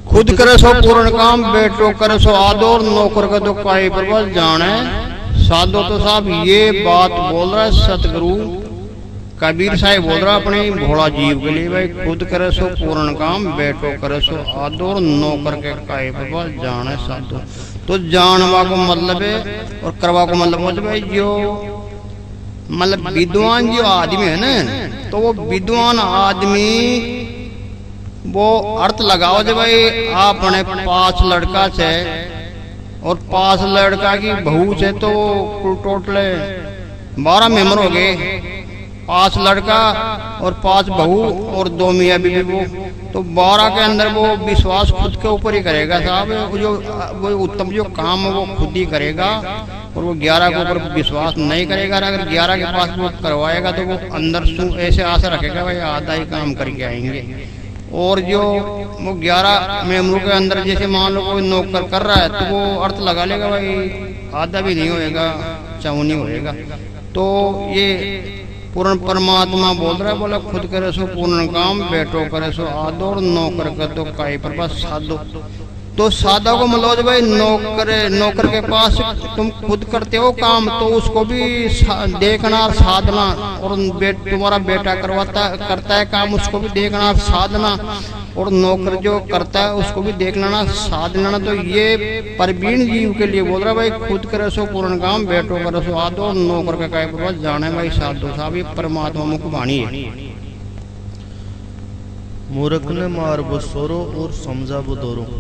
खुद करे सो पूर्ण काम, बेटो करे सो आदर, नौकर का तो काई प्रबल जाने साधो। तो साहब ये बात बोल रहा है सतगुरु कबीर साहब बोल रहा अपने भोला जीव के लिए, भाई खुद करे सो पूर्ण काम, बेटो करे सो आदर, नौकर के काई प्रबल जाने साधो। तो जानवा को मतलब है और करवा को मतलब भाई जो मतलब विद्वान जो आदमी है ना, तो वो विद्वान आदमी वो अर्थ लगाओ जो भाई आपने 5 लड़का से और 5 लड़का की बहू से, तो टोटल 12 मेंबर हो गए। 5 लड़का और 5 बहू और 2 मियाँ बीवी, वो तो 12 के अंदर वो विश्वास खुद के ऊपर ही करेगा साहब। वो उत्तम जो काम है वो खुद ही करेगा और वो 11 के ऊपर विश्वास नहीं करेगा। अगर 11 के पास वो करवाएगा तो वो अंदर ऐसे आशा रखेगा भाई आधा ही काम करके आएंगे। और जो वो 11 मेंबरों के अंदर जैसे मान लो कोई नौकर कर रहा है तो वो अर्थ लगा लेगा भाई आधा भी नहीं होएगा, चौनी होएगा। तो ये पूर्ण परमात्मा बोल रहा है, बोला खुद करे सो पूर्ण काम, बेटो करे सो आदर, नौकर कर तो काई पर बस साधो। तो साधा को मतलब भाई नौकर के पास तुम खुद करते हो काम तो उसको भी देखना और साधना, और तुम्हारा बेटा करता है काम उसको भी देखना और साधना, और नौकर जो करता है उसको भी देख लेना साध लेना। तो ये परवीन जीव के लिए बोल रहा भाई खुद करे सो पूर्ण काम, बेटो करे सो आदो, नौकर का काय पर जाने भाई साधो। साहब ये परमात्मा मुख वाणी है। मूर्ख ने मार वो सोरो और समझा वो दोरो।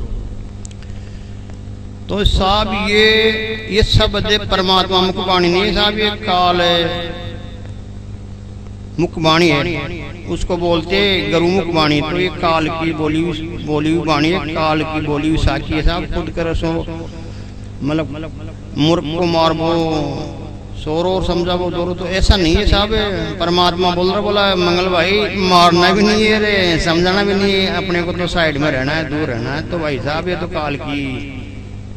तो साहब ये शब्द परमात्मा मुखबाणी नहीं साहब, ये काल मुखबाणी है, उसको बोलते गुरु मुखबाणी। तो ये काल की बोली हुई वाणी है, काल की बोली हुई साखी है साहब। खुद कर सो मतलब मूर्ख को मार वो सोरो और समझा वो दोरो, तो ऐसा नहीं है साहब। परमात्मा बोल रहा बोला मंगल भाई मारना भी नहीं है रे, समझाना भी नहीं है, अपने को तो साइड में रहना है, दूर रहना है। तो भाई साहब ये तो काल की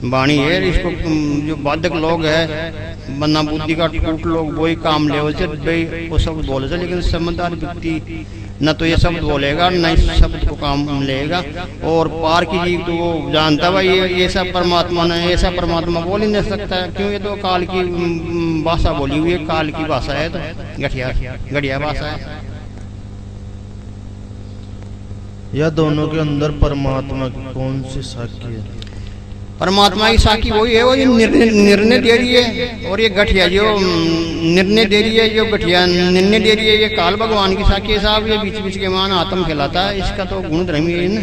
वाणी है। इसको जो बाधक लोग है बन्ना बुद्धि का टूट लोग वही काम ले भाई वो शब्द बोले से, लेकिन समझदार व्यक्ति न तो ये शब्द बोलेगा न इस शब्द को काम लेगा। और पार की जीव तो वो जानता भाई ये सब परमात्मा ने ऐसा परमात्मा बोल ही नहीं सकता है, क्यों? ये तो काल की भाषा बोली हुई है, काल की भाषा है, तो घटिया भाषा है। या दोनों के अंदर परमात्मा की कौन सी साखी है? परमात्मा की साखी वही है, वो ये निर्णय दे रही है। और ये गठिया जो निर्णय दे रही है, जो गठिया निर्णय दे रही है, ये काल भगवान की साखी है साहब। ये बीच बीच के मान आत्म फैलाता है, इसका तो गुण धर्मी है ना।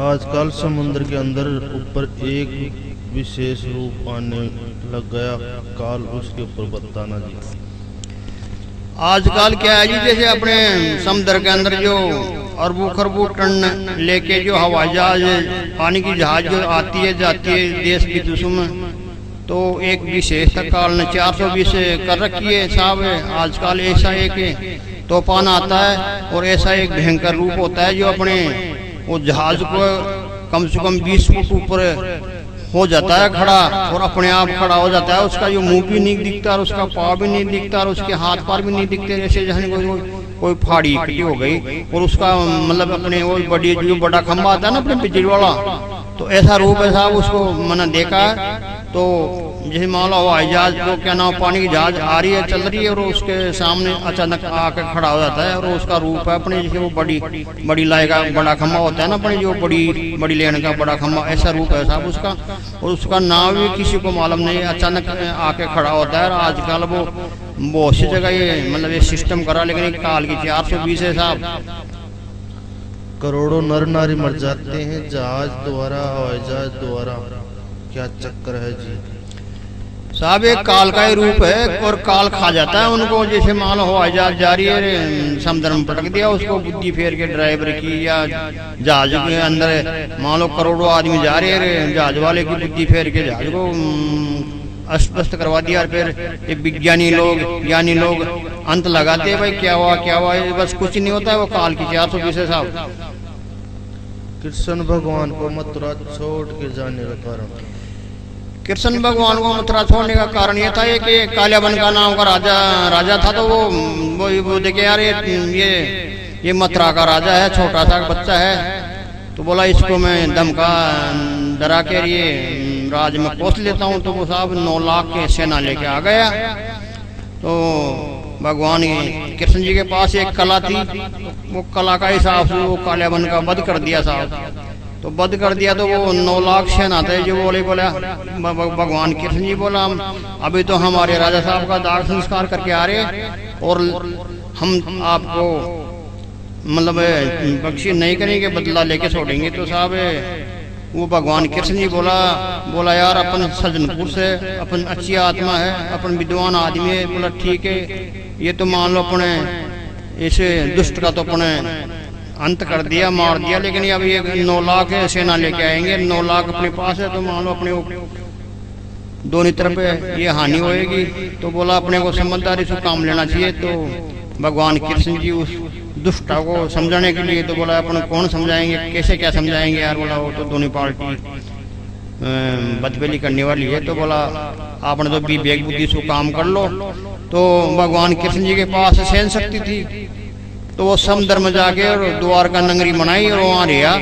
आजकल समुद्र के अंदर ऊपर एक विशेष रूप आने लग गया, काल उसके ऊपर बताना जी। आजकल क्या है जी, जैसे अपने समुद्र के अंदर जो अरबों खरबों टन लेके जो हवाई जहाज पानी की जहाज जो आती है जाती है देश विदेशों में, तो एक विशेष काल ने 420 कर रखी है साहब। आजकल ऐसा एक तूफान आता है और ऐसा एक भयंकर रूप होता है जो अपने वो जहाज को कम से कम 20 फुट ऊपर हो जाता है खड़ा, और अपने आप खड़ा हो जाता है। उसका जो मुंह भी नहीं दिखता और उसका पाँव भी नहीं दिखता और उसके हाथ पैर भी नहीं दिखते, जैसे जहाँ कोई फाड़ी इकट्ठी हो गई। और उसका मतलब अपने वो बड़ी जो बड़ा खंबा आता है ना अपने बिजली वाला, तो ऐसा रूप है साहब। उसको मैंने देखा है। तो जैसे मान लो हवाई जहाज को क्या नाम पानी की जहाज आ रही है चल रही है और उसके सामने अचानक आकर खड़ा हो जाता है, और उसका रूप है अपने जैसे वो बड़ी लाई का बड़ा खंबा होता है ना अपने, जो बड़ी लेन का बड़ा खंबा, ऐसा रूप है साहब उसका। और उसका नाम भी किसी को मालूम नहीं, अचानक आके खड़ा होता है। और आजकल वो बहुत सी जगह ये मतलब ये सिस्टम करा, लेकिन काल की 420 है साहब। करोड़ों नर नारी मर जाते हैं जहाज द्वारा, हवाई जहाज द्वारा, क्या चक्कर है जी साहब? एक काल का ही रूप है और काल खा जाता है उनको। जैसे मान लो हवाई जहाज जा रही है, समुद्र में पटक दिया उसको बुद्धि फेर के ड्राइवर की, या जहाज के अंदर मान लो करोड़ों आदमी जा रहे हैं, जहाज वाले की बुद्धि फेर के जहाज को अस्त करवा दिया। और फिर ये विज्ञानी लोग ज्ञानी लोग अंत लगाते हैं भाई क्या हुआ, बस कुछ नहीं होता है। वो काल की 420 साहब। कृष्ण भगवान को मथुरा छोड़ के जाने का कारण? कृष्ण भगवान को मथुरा छोड़ने का कारण ये था कि कालियाबन का नाम का राजा था। तो वो देखे यार ये ये मथुरा का राजा है, छोटा सा बच्चा है। तो बोला इसको मैं धमका डरा के ये राज में पोस लेता हूँ। तो वो साहब 9 लाख के सेना लेके आ गया। तो भगवान कृष्ण जी के पास एक कला थी, वो कला का हिसाब से वो काल्याबन का वध कर दिया साहब। तो वध कर दिया तो वो 9 लाख सेना थे जो बोला भगवान कृष्ण जी बोला अभी तो हमारे राजा साहब का दाह संस्कार करके आ रहे और हम आपको मतलब बख्शी नहीं करेंगे, बदला लेके छोड़ेंगे। तो साहब वो भगवान कृष्ण जी बोला यार अपन सज्जनपुर से, अपन अच्छी आत्मा है, अपन विद्वान आदमी है। बोला ठीक है, ये तो मान लो अपने इस दुष्ट का तो अपने अंत कर दिया, मार दिया, लेकिन अब ये 9 लाख सेना लेके आएंगे, 9 लाख अपने पास है, तो मान लो अपने दोनों तरफ ये हानि होएगी। तो बोला अपने को समझदारी से काम लेना चाहिए। तो भगवान कृष्ण जी उस दुष्टा को समझाने के लिए तो बोला अपन कौन समझाएंगे, कैसे क्या समझाएंगे यार। बोला वो तो दोनों पार्टी बदबेली करने वाली है। तो बोला आपने तो विवेक बुद्धि से काम कर लो। तो भगवान कृष्ण जी के पास सहन शक्ति थी, तो वो समुद्र में जाके और द्वारका नगरी बनाई और वहां रिया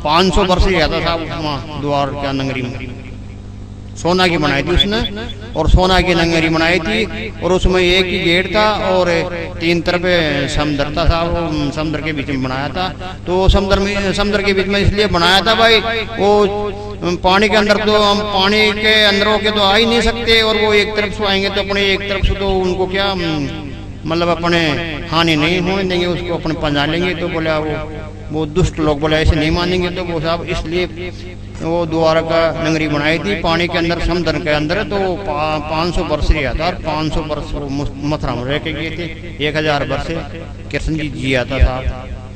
500 वर्ष रहा था साहब द्वारका नगरी में। सोना की बनाई थी उसने, और सोना की नगरी बनाई थी, और उसमें एक ही गेट था और 3 तरफ समुद्र था साहब, समुद्र के बीच में बनाया था। तो समुद्र के बीच में इसलिए बनाया था भाई, वो पानी के अंदर तो हम पानी के अंदर होके तो आ ही नहीं सकते, और वो एक तरफ से आएंगे तो अपने एक तरफ से तो उनको क्या मतलब अपने हानि नहीं होने देंगे, उसको अपने पंजा लेंगे। तो बोला वो दुष्ट लोग बोले ऐसे नहीं मानेंगे। तो वो साहब इसलिए वो द्वारका नगरी बनाई थी पानी के अंदर, समुद्र के अंदर। तो 500 वर्ष रहा था, और 500 वर्ष मथुरा में रह के गए थे। 1000 वर्ष कृष्ण जी जिया था साहब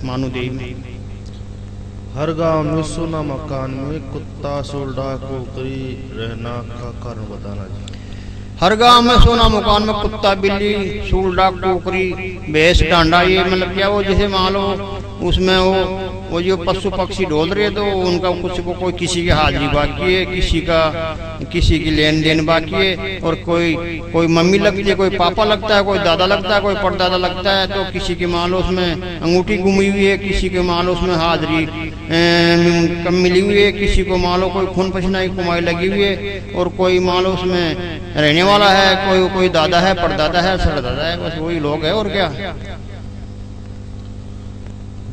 मानुदेवी में। हर गांव में सोना मकान में कुत्ता सोल्डा कोकरी रहना का कारण बताना जी। हर गांव में सोना मकान में कुत्ता बिल्ली सूलडा कोकरी भैंस टांडा, ये मतलब क्या वो जैसे मान लो उसमें वो जो पशु पक्षी डोल रहे तो उनका कुछ वो कोई किसी की हाजिरी बाकी है, किसी की लेन देन बाकी है, और कोई मम्मी लगती है, कोई पापा लगता है, कोई दादा लगता है, कोई परदादा लगता है। तो किसी की मान लो उसमें अंगूठी गुमी हुई है, किसी के मान लो उसमें हाजिरी कम मिली हुई है, किसी को मान लो कोई खून पसीना की कमाई लगी हुई है, और कोई मान लो उसमें रहने वाला है, कोई दादा है, परदादा है, सरदादा है, बस वही लोग है और क्या।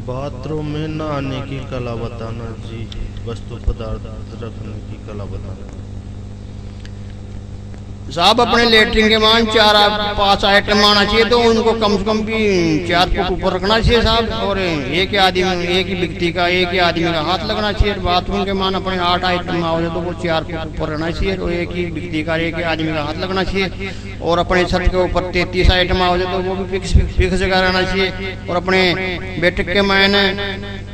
बाथरूम में नहाने की कला बताना जी। वस्तु पदार्थ रखने की कला बताना साहब। अपने लेटरिन के मान 4-5 आइटम आना चाहिए, तो उनको कम से कम भी 4 फुट ऊपर रखना चाहिए साहब, और एक ही व्यक्ति का एक ही आदमी का हाथ लगना चाहिए। बाथरूम के मान अपने 8 आइटम आओ तो वो 4 फुट ऊपर रहना चाहिए, और एक ही व्यक्ति का एक ही आदमी का हाथ लगना चाहिए। और अपने छत के ऊपर 33 आइटम आओ तो वो भी फिक्स जगह रहना चाहिए। और अपने बैठक के मायने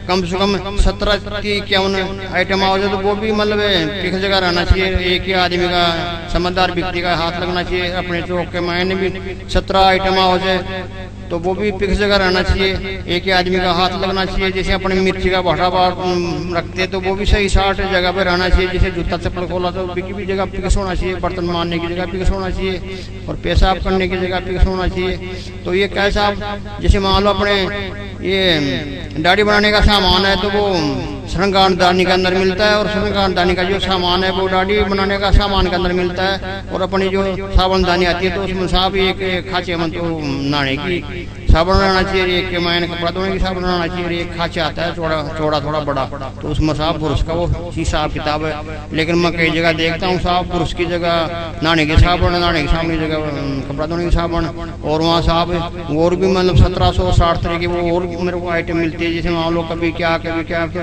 कम से कम 17-51 आइटम आओ तो वो भी मतलब फिक्स जगह रहना चाहिए, एक ही आदमी का समझदार व्यक्ति का हाथ लगना चाहिए। अपने चौक के मायने भी 17 आइटम आओ जाए तो वो भी फिक्स जगह रहना चाहिए, एक ही आदमी का हाथ लगना चाहिए। जैसे अपने मिर्ची का भट्टा रखते तो वो भी सही 60 जगह पे रहना चाहिए। जैसे जूता चप्पल खोला तो भी जगह फिक्स होना चाहिए, बर्तन मारने की जगह फिक्स होना चाहिए, और पेशाब करने की जगह फिक्स होना चाहिए। तो ये कैसा जैसे मान लो अपने ये दाढ़ी बनाने का सामान है तो वो श्रृंगारदानी के अंदर मिलता है, और श्रृंगारदानी का जो सामान है वो दाढ़ी बनाने का सामान के अंदर मिलता है। और अपनी जो साबुनदानी आती है तो उसमें साहब एक खांचे में तो नहाने की साबुन रहना चाहिए, एक के मायने कपड़ा धोने की साबुन रहना चाहिए, एक खांचा आता है चौड़ा थोड़ा बड़ा, तो उसमें साहब पुरुष का वो हिसाब किताब है। लेकिन मैं कई जगह देखता हूँ साहब पुरुष की जगह नहाने की साबुन, नहाने की साबुन की जगह कपड़ा धोने की साबुन, और वहाँ साहब और भी मतलब 1760 तरह की वो और मेरे को आइटम मिलती है। जैसे मान लो कभी क्या तो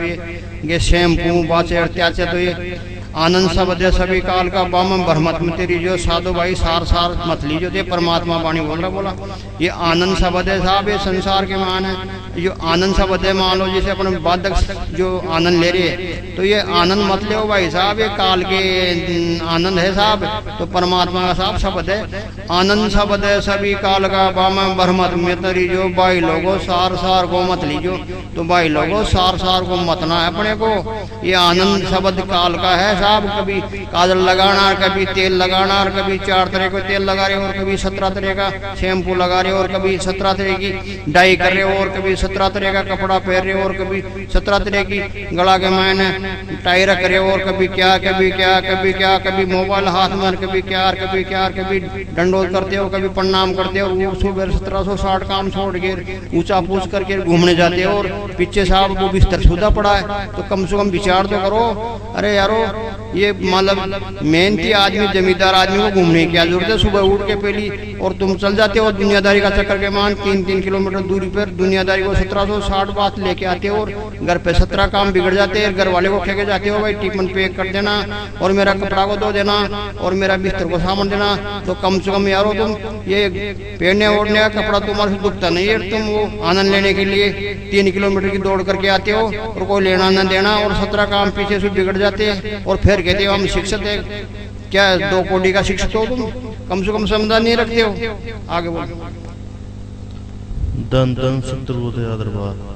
ये शैम्पू बाचे त्याचे, तो ये आनंद सबदे सभी काल का बाम भरमत में तेरी जो साधु भाई सार मतली जो थे परमात्मा वाणी बोला ये आनंद सबदे साहब ये संसार के मान है। जो आनंद शब्द है, मान लो जैसे अपन बाधक जो आनंद ले रहे हैं, तो ये आनंद मत ले भाई साहब, ये काल के आनंद है साहब। तो परमात्मा का साहब शब्द है आनंद शब्द है, सभी काल का बामा ब्रह्मत में तरी जो भाई लोगो सार सार को मत लीजो। तो भाई लोगो सार सार को मतना है अपने को। ये आनंद शब्द काल का है साहब। कभी काजल लगाना, कभी तेल लगाना, और कभी 4 तरह के तेल लगा रहे, और कभी 17 तरह का शैम्पू लगा रहे, और कभी 17 तरह की डाई कर रहे, और कभी 17 तरह का कपड़ा पहन रहे, और कभी 17 तरह की गला के मायने टाई रख रहे, और कभी क्या कभी क्या कभी क्या, कभी मोबाइल हाथ में, कभी क्या कभी क्या, कभी डंडोत करते हो, कभी प्रणाम करते हो, और सुबह 1760 काम छोड़ के ऊंचा पूछ करके घूमने जाते हो, और पीछे साहब वो बिस्तर शुदा पड़ा है। तो कम से कम विचार तो करो। अरे यारो, ये मतलब मेहनती आदमी, जमींदार आदमी को घूमने की क्या जरूरत है? सुबह उठ के पहली और तुम चल जाते हो दुनियादारी का चक्कर के मान 3-3 किलोमीटर दूरी पर दुनियादारी को 1760 बात लेके आते हो, और घर पे 17 काम बिगड़ जाते हैं। घर वाले को कह के जाते हो भाई टिफिन पैक कर देना, और मेरा कपड़ा को धो देना, और मेरा बिस्तर को सामान देना। तो कम से कम यारो तुम ये पहनने ओढ़ने का कपड़ा तुम्हारे से दुखता नहीं है। तुम वो आनंद लेने के लिए 3 किलोमीटर की दौड़ करके आते हो, और कोई लेना न देना, और 17 काम पीछे से बिगड़ जाते हैं, और फिर कहते हो हम शिक्षक है। क्या 2 कोटी का शिक्षक हो तुम? कम से कम समझदार नहीं रखते हो। आगे बोलो। धन धन सतगुरु तेरा दरबार,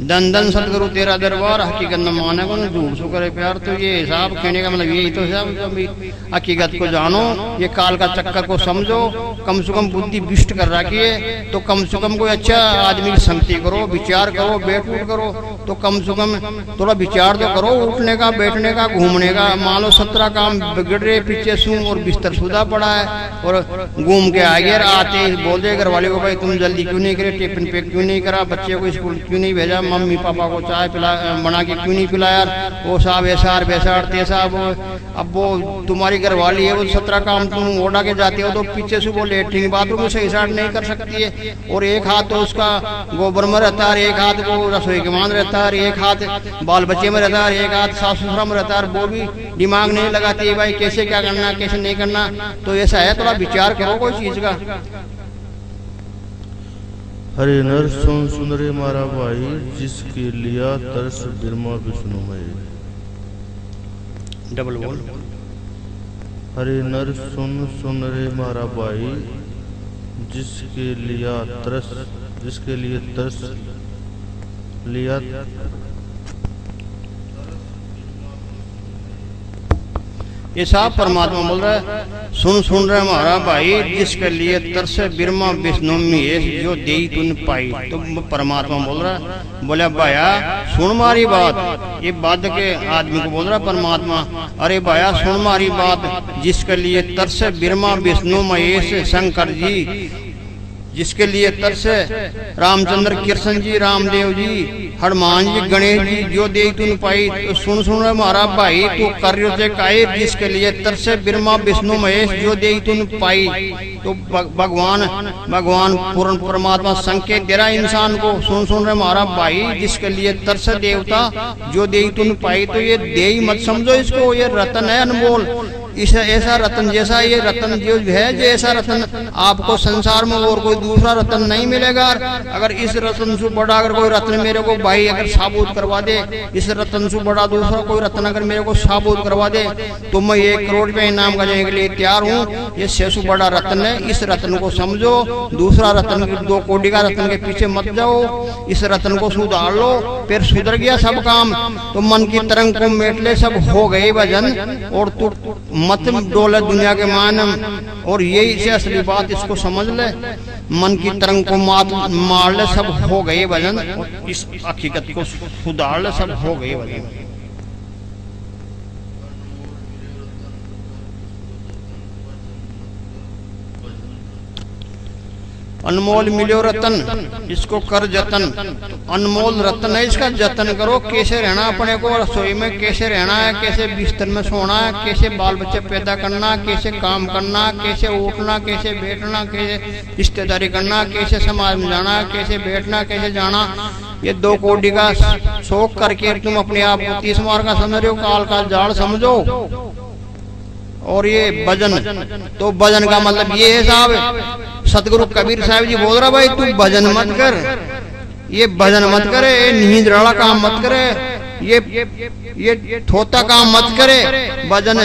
धन धन सतगुरु तेरा दरबार, हकीकत न माने को झूठ सो करे प्यार। तो ये हिसाब कहने का मतलब यही तो साहब, कभी हकीकत को जानो, ये काल का चक्कर को समझो, कम से कम बुद्धि बिष्ट कर रखिए। तो कम से कम कोई अच्छा आदमी की संगति करो, विचार करो, बैठ उठ करो। तो कम से कम थोड़ा विचार तो करो, उठने का, बैठने का, घूमने का। मान लो 17 काम बिगड़ रहे पीछे सू, और बिस्तर सुधा पड़ा है, और घूम के आगे आते बोल दे घर वाले को भाई तुम जल्दी क्यों नहीं करे, टिफिन पैक क्यों नहीं करा, बच्चे को स्कूल क्यों नहीं भेजा, मम्मी पापा को चाय बना के क्यों नहीं पिलाया, वो साहब ऐसा वैसा तेसा। अब वो तुम्हारी घरवाली है, वो 17 काम तुम ओढ़ा के जाते हो, तो पीछे से वो लेटरिन बाथरूम सही साइड नहीं कर सकती है, और एक हाथ तो उसका गोबर में रहता है, एक हाथ वो रसोई के मान रहता है, एक हाथ बाल बच्चे में रहता है, एक हाथ साफ सुथरा में रहता है। वो भी दिमाग नहीं लगाती है भाई कैसे क्या करना, कैसे नहीं करना। तो ऐसा है, थोड़ा विचार करो कोई चीज का। हरे नर सुन सुन रे मारा भाई, जिसके लिया तरस बिरमा विष्णुमय। डबल बोल। हरे नर सुन सुन रे मारा भाई, जिसके लिए तरस लिया। ये साहब परमात्मा बोल रहा है, सुन सुन रहे हमारा भाई, जिसके लिए तरस बिरमा विष्णु में जो दे तुन पाई। तो परमात्मा बोल रहा है, बोले भाया सुन मारी बात। ये बात के आदमी को बोल रहा है परमात्मा, अरे भाया सुन मारी बात, जिसके लिए तरस बिरमा विष्णु महेश शंकर जी, जिसके लिए तरस रामचंद्र कृष्ण जी, रामदेव जी, हनुमान जी, गणेश जी, जो दे तुन पाई। तो सुन सुन हमारा भाई, तू कार्यो से काये, जिसके लिए तरस बिरमा विष्णु महेश जो दे तुन पाई। तो भगवान पूर्ण परमात्मा संकेत दे रहा है इंसान को, सुन सुन हमारा भाई, जिसके लिए तरस देवता जो दे तुन पाई। तो ये दे मत समझो इसको, ये रतन है अनमोल। इस ऐसा रतन जैसा ये रतन जो है, जैसा रतन आपको संसार में और कोई दूसरा रतन नहीं मिलेगा। अगर इस रतन से बड़ा अगर कोई रत्न मेरे को भाई अगर साबुत करवा दे, इस रतन से बड़ा दूसरा कोई रत्न अगर मेरे को साबुत करवा दे, तो मैं 1 करोड़ रुपए इनाम करने के लिए तैयार हूँ। ये सबसे बड़ा रत्न है, इस रत्न को समझो। दूसरा रत्न 2 कोटी का रत्न के पीछे मत जाओ, इस रत्न को सुधार लो, फिर सुधर गया सब काम। तो मन की तरंग को मेट ले, सब हो गए भजन, और तू मत डोले दुनिया के मान। और यही से असली बात, इसको समझ ले, मन की तरंग को मार ले, सब हो गए भजन। इस हकीकत को सुधार ले, सब हो गए भजन। अनमोल मिलो रतन, इसको कर जतन। तो अनमोल रतन है, इसका जतन करो। कैसे रहना अपने को रसोई में, कैसे रहना है, कैसे बिस्तर में सोना है, कैसे बाल बच्चे पैदा करना, कैसे काम करना, कैसे उठना, कैसे बैठना, कैसे रिश्तेदारी करना, कैसे समाज में जाना, कैसे बैठना, कैसे जाना। ये 2 कोटी का शौक करके तुम अपने आप को 30 मार का समझ रहे हो, काल का जाड़ समझो। और ये भजन, तो भजन का मतलब ये है साहब, सतगुरु कबीर साहब जी बोल रहा भाई तू भजन मत कर, ये भजन मत करे, ये नींद वाला काम मत करे, ये थोता काम मत करे, भजन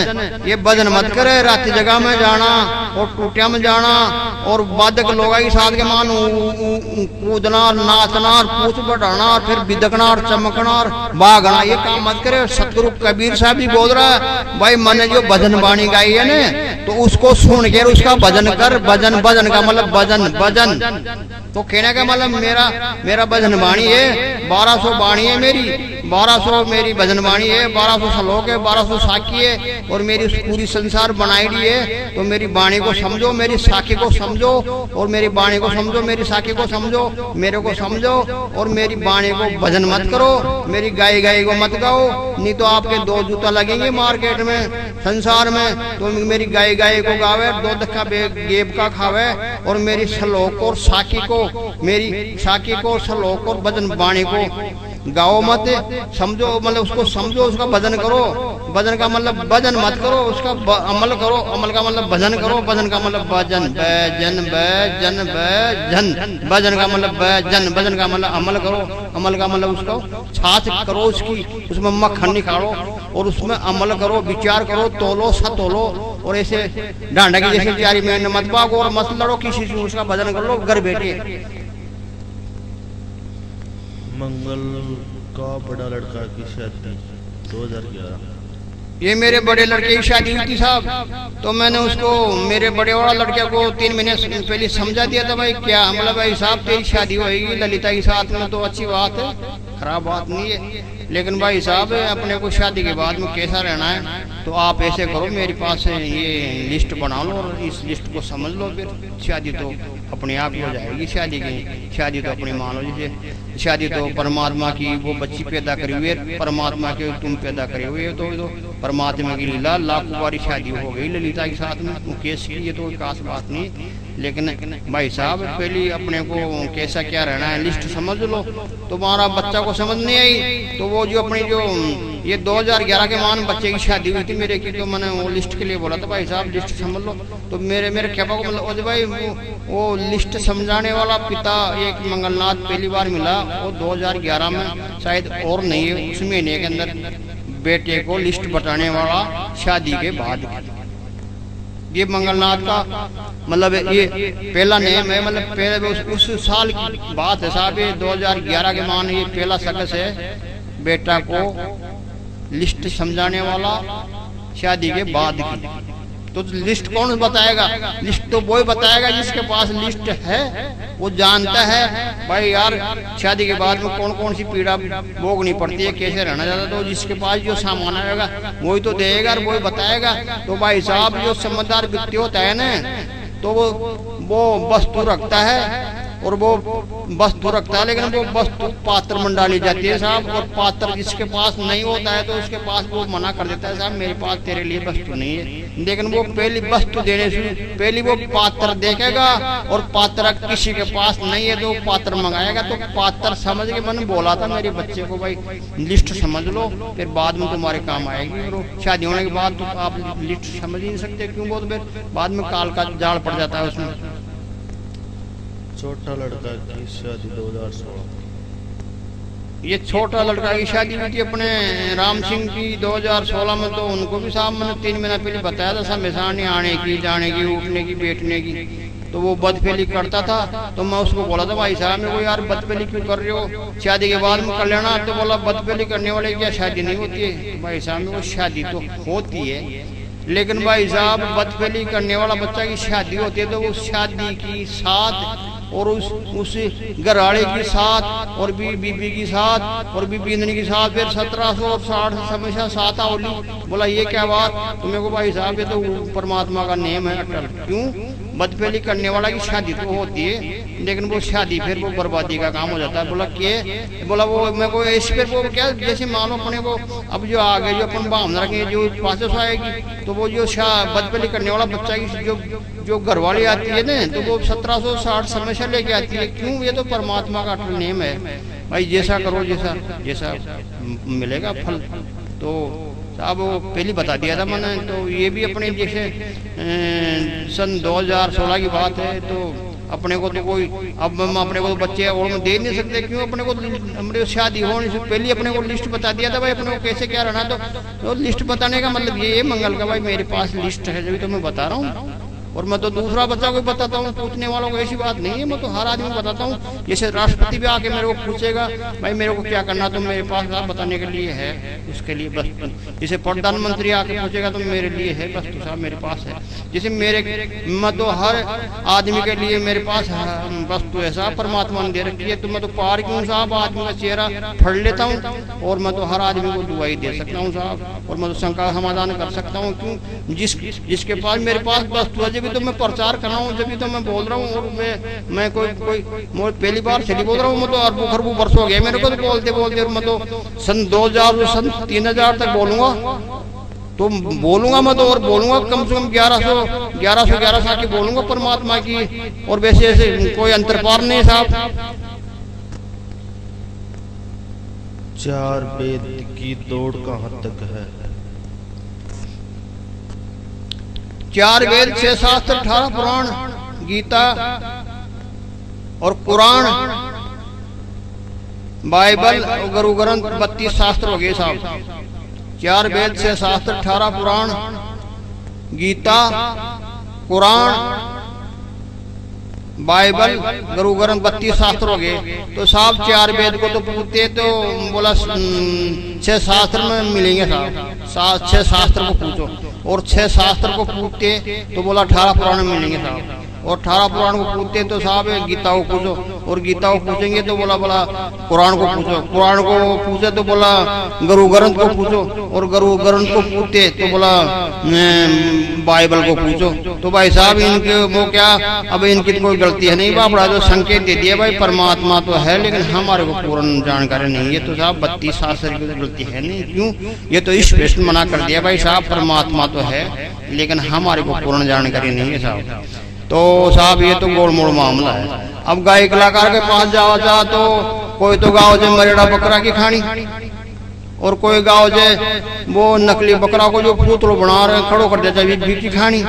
ये भजन मत करे। रात जगह में जाना और टूटिया में जाना और वादक लोग के साथ के मान कूदना, नाचना, पूछ बढ़ाना और फिर बिदकना और चमकना और भागना, ये काम मत करे। सतगुरु कबीर साहब भी बोल रहा है भाई मैंने जो भजन बाणी गाई है ना तो उसको सुन के उसका भजन कर। भजन भजन का मतलब भजन भजन तो कहने का मतलब मेरा भजन बाणी है, 1200 बाणी है मेरी, 1200 मेरी भजन बाणी है, 1200 श्लोक है, 1200 साखी है और मेरी पूरी संसार बनाई दी है। तो मेरी बाणी को समझो, मेरी साखी को समझो और मेरी बाणी को समझो, मेरी साखी को समझो, मेरे को समझो और मेरी बाणी को भजन मत करो, मेरी गाई गाई को मत गाओ, नहीं तो आपके 2 जूता लगेंगे मार्केट में संसार में। तो मेरी गाई गाई को गावे, 2 धक्का गेब का खावे और मेरी श्लोक और साखी को, मेरी साखी को श्लोक और भजन बाणी को गाओ मत, समझो मतलब उसको समझो, उसका भजन करो। भजन का मतलब भजन मत करो, उसका अमल करो। अमल का मतलब भजन करो, भजन का मतलब भजन भजन भजन भजन, भजन का मतलब भजन, भजन का मतलब अमल करो। अमल का मतलब उसको छाछ करो, उसकी उसमें मक्खन निकालो और उसमें अमल करो, विचार करो, तोलो सतोलो और ऐसे डांडा की जैसे तैयारी में मत भागो और मत लड़ो किसी से, उसका भजन कर लो घर बैठे। मंगल का बड़ा लड़का की शादी 2011। ये मेरे बड़े लड़के की शादी हुई थी साहब, तो मैंने उसको मेरे बड़े वाला लड़के को 3 महीने पहले समझा दिया था भाई क्या मतलब भाई साहब तेरी शादी होगी ललिता के साथ में तो अच्छी बात है, खराब बात नहीं है, लेकिन भाई साहब अपने को शादी के बाद में कैसा रहना है तो आप ऐसे करो मेरे पास ये लिस्ट बना लो और इस लिस्ट को समझ लो, फिर शादी तो अपने आप ही हो जाएगी। शादी तो अपनी मान लो, जैसे शादी तो परमात्मा की वो बच्ची पैदा करी हुई है, परमात्मा के तुम पैदा करे हुए हो, तो परमात्मा की लीला लाखों बारी शादी हो गई ललिता के साथ में, तो केस की ये तो खास बात नहीं। लेकिन भाई साहब पहले अपने को कैसा क्या रहना है लिस्ट समझ लो। तुम्हारा बच्चा को समझ नहीं आई तो वो जो अपनी जो ये 2011 के मान बच्चे की शादी हुई थी मेरे की, तो मैंने वो लिस्ट के लिए बोला था भाई साहब लिस्ट समझ लो। तो मेरे क्या को मतलब भाई वो लिस्ट समझाने वाला पिता एक मंगलनाथ पहली बार मिला, वो 2011 में शायद और नहीं है, उस महीने के अंदर बेटे को लिस्ट बताने वाला शादी के बाद। ये मंगलनाथ का मतलब ये पहला नेम है, मतलब पहले उस साल की बात है साहब, ये 2011 के मान ये पहला शख्स है बेटा को लिस्ट समझाने वाला शादी के बाद की। तो लिस्ट कौन बताएगा? लिस्ट तो वो बताएगा जिसके पास लिस्ट है, वो जानता है भाई यार शादी के बाद में कौन कौन सी पीड़ा भोगनी पड़ती है, कैसे रहना चाहता, तो जिसके पास जो सामान आएगा वही तो देगा और वही बताएगा। तो भाई साहब जो समझदार व्यक्ति होता है ना तो वो वस्तु रखता है और वो वस्तु रखता है, लेकिन वो वस्तु पात्र में डाली जाती है साहब, और पात्र जिसके पास नहीं होता है तो उसके पास वो मना कर देता है साहब मेरे पास तेरे लिए वस्तु नहीं है। लेकिन वो पहली वस्तु देने से पहले वो पात्र देखेगा और पात्र किसी के पास नहीं है तो पात्र मंगाएगा। तो पात्र समझ के मैंने बोला था मेरे बच्चे को भाई लिस्ट समझ लो फिर बाद में तुम्हारे काम आएगी, और शादी होने के बाद तो आप लिस्ट समझ ही नहीं सकते, क्यों वो तो फिर बाद में काल का जाल पड़ जाता है उसमें। छोटा लड़का की शादी 2016। ये छोटा लड़का की शादी हुई थी अपने राम सिंह की 2016 में, तो उनको भी साहब मैंने 3 महीना पहले बताया था हमेशानी आने की जाने की उठने की बैठने की, तो वो बदफेली करता था। तो मैं उसको बोला था भाई साहब मेरे को यार बदफेली क्यों कर रहे हो, शादी के बाद में कर लेना। तो बोला बदफेली करने वाले क्या शादी नहीं होती है? भाई साहब मेरे को शादी तो होती है, लेकिन भाई साहब बदफेली करने वाला बच्चा की शादी होती है तो उस शादी की साथ और उस घरवाले के साथ और बीबी के साथ और बीबी इंद्रनी के साथ फिर 1760 हमेशा साथ आवली। बोला ये क्या बात? तो मेरे को भाई साहब ये तो परमात्मा का नेम है अटल। क्यों? बदफेली करने वाला की शादी तो होती है, लेकिन वो शादी फिर वो बर्बादी का काम हो जाता है। बोला के बोला वो मेरे को इस पर वो क्या जैसे मानो अपने को अब जो आगे जो अपन भावना रखेंगे जो पास से आएगी, तो वो जो बदफेली करने वाला बच्चा की जो घरवाली आती है ना तो वो 1760 समस्या लेके आती है। क्यों? ये तो परमात्मा का अटल नेम है भाई, जैसा करो जैसा मिलेगा फल। तो साहब वो पहले बता दिया था मैंने। तो ये भी अपने जैसे सन 2016 की बात है, तो अपने को तो कोई अब हम अपने को तो बच्चे और हम दे नहीं सकते, क्यों? अपने को हमारी शादी होने से पहले अपने को लिस्ट बता दिया था भाई अपने को कैसे क्या रहना। तो लिस्ट बताने का मतलब ये है मंगल का भाई मेरे पास लिस्ट है, जब तो मैं बता रहा हूँ। और मैं तो दूसरा बच्चा को बताता हूँ, पूछने वालों को ऐसी बात नहीं है, मैं तो हर आदमी को बताता हूँ। जैसे राष्ट्रपति भी आके मेरे को पूछेगा भाई मेरे को क्या करना, तो मेरे पास साहब बताने के लिए है, उसके लिए बस। जैसे प्रधानमंत्री आके पूछेगा तो मेरे लिए है बस, तो साहब मेरे पास है। जैसे मैं तो हर आदमी के लिए मेरे पास बस तो ऐसा परमात्मा ने दे रखी है, तो मैं तो पार क्यों साहब आदमी का चेहरा फड़ लेता हूँ और मैं तो हर आदमी को दुआई दे सकता हूँ साहब, और मैं तो शंका समाधान कर सकता हूँ। क्यों? जिसके पास मेरे पास वस्तु है, जब तो मैं प्रचार कर रहा हूँ, जब तो मैं बोल रहा हूँ। और मैं कोई पहली बार से बोल रहा हूँ, मैं तो अरबों खरबों वर्ष हो गए मेरे को तो बोलते बोलते, और मैं तो सन 2000 सन 3000 तक बोलूंगा, तो बोलूंगा मैं तो, और बोलूंगा कम से कम 1100 साल की बोलूंगा परमात्मा की। और वैसे ऐसे कोई अंतरपार नहीं साहब। 4 वेद की दौड़ कहाँ तक है? 4 वेद 6 शास्त्र 18 पुराण, गीता और कुरान, बाइबल और गुरु ग्रंथ 32 शास्त्र हो गए साहब। 4 वेद 6 शास्त्र 18 पुराण, गीता, कुरान, बाइबल, गुरु ग्रंथ 32 शास्त्र हो गए। तो साहब 4 वेद को तो पूछते तो बोला 6 शास्त्र में मिलेंगे साहब, 6 शास्त्र को पूछो। और 6 शास्त्र को पूछते तो बोला 18 पुराण में मिलेंगे साहब। और 18 पुराण को पूछते तो साहब गीता को पूछो, और गीता को पूछेंगे तो बोला कुरान को पूछो, कुरान को पूछे तो बोला गुरु ग्रंथ को पूछो, और गुरु ग्रंथ को पूछते तो बोला बाइबल को पूछो। तो भाई साहब इनके वो क्या, अब इनकी तो कोई गलती है नहीं, बापड़ा जो संकेत दे दिया भाई परमात्मा तो है, लेकिन हमारे को पूर्ण जानकारी नहीं है। तो साहब 32 शास्त्र की गलती है नहीं, क्यों? ये तो स्पष्ट मना कर दिया भाई साहब परमात्मा तो है, लेकिन हमारे को पूर्ण जानकारी नहीं है साहब। तो साहब ये तो गोड़ मोड़ मामला है। अब गाय कलाकार के पास जाओ जा तो कोई तो गाँव जो मरेड़ा बकरा की खानी, और कोई गाँव जे वो नकली बकरा को जो पुतलो बना रहे खड़ो कर देता है की खानी,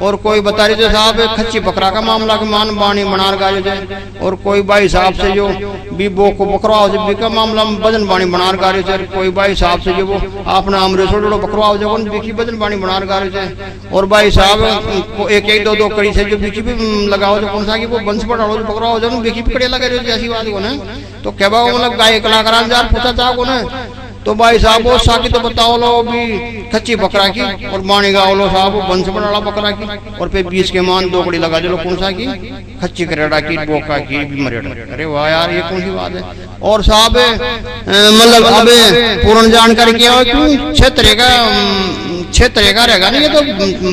और कोई बता रहे थे साहब खच्ची बकरा का मामला के मान बानी बना गाय जे, और कोई भाई साहब से जो भी बो को बकरा हो का मामला वजन बानी बना गा रहे थे, कोई भाई साहब से जो वो अपना अमृत छोड़ो बकरा हो जाए बिकी वजन बानी बना गा रहे थे। और भाई साहब एक दो कड़ी से जो बिकी भी लगाओ जो कौन सा की वो बंश बढ़ाओ जो बकरा हो जाए बिकी भी कड़े लगे रहे ऐसी बात को ना। तो क्या मतलब गाय कलाकार जार पूछा चाह को ना, तो भाई साहब वो साकी तो बताओ लो भी खच्ची बकरा की, और बाणी गाओ लो साहब बंश बनाड़ा बकरा की, और फिर 20 के मान 2 कड़ी लगा जो कौन सा की खच्ची करेड़ा की बोका की मरेड़ा। अरे वाह यार ये कौन सी बात है। और साहब मतलब अब पूर्ण जानकारी क्या हो, क्यों क्षेत्र का रहेगा नहीं, ये तो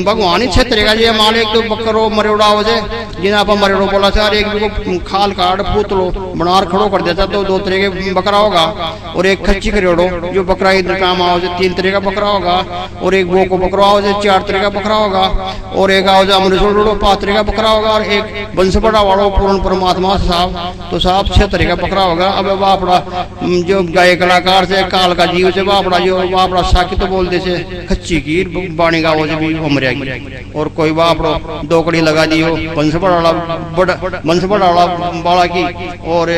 भगवान ही क्षेत्र का। ये मान एक तो बकरो मरेड़ा हो जाए जिन्हें आप मरेड़ो बोला चार, एक को खाल काट पुतलो बनार खड़ो कर देता तो 2 तरह के बकरा होगा, और एक खच्ची करेड़ो जो बकरा इधर काम आओ जाए 3 तरह का बकरा होगा, और एक वो को बकरा हो जाए 4 तरह का बकरा होगा, और एक आओ जाए अमृत 5 तरह का बकरा होगा, और एक वंश बड़ा वालों पूर्ण परमात्मा साहब तो साहब 6 तरह का बकरा होगा। अब बापड़ा जो गाय कलाकार से काल का जीव से बापड़ा जो बापड़ा साकी तो बोलते से खच्ची की बाणी गाँव से भी उमरिया की, और कोई बापड़ो 2 कड़ी लगा दियो वंश बड़ा बाड़ा की, और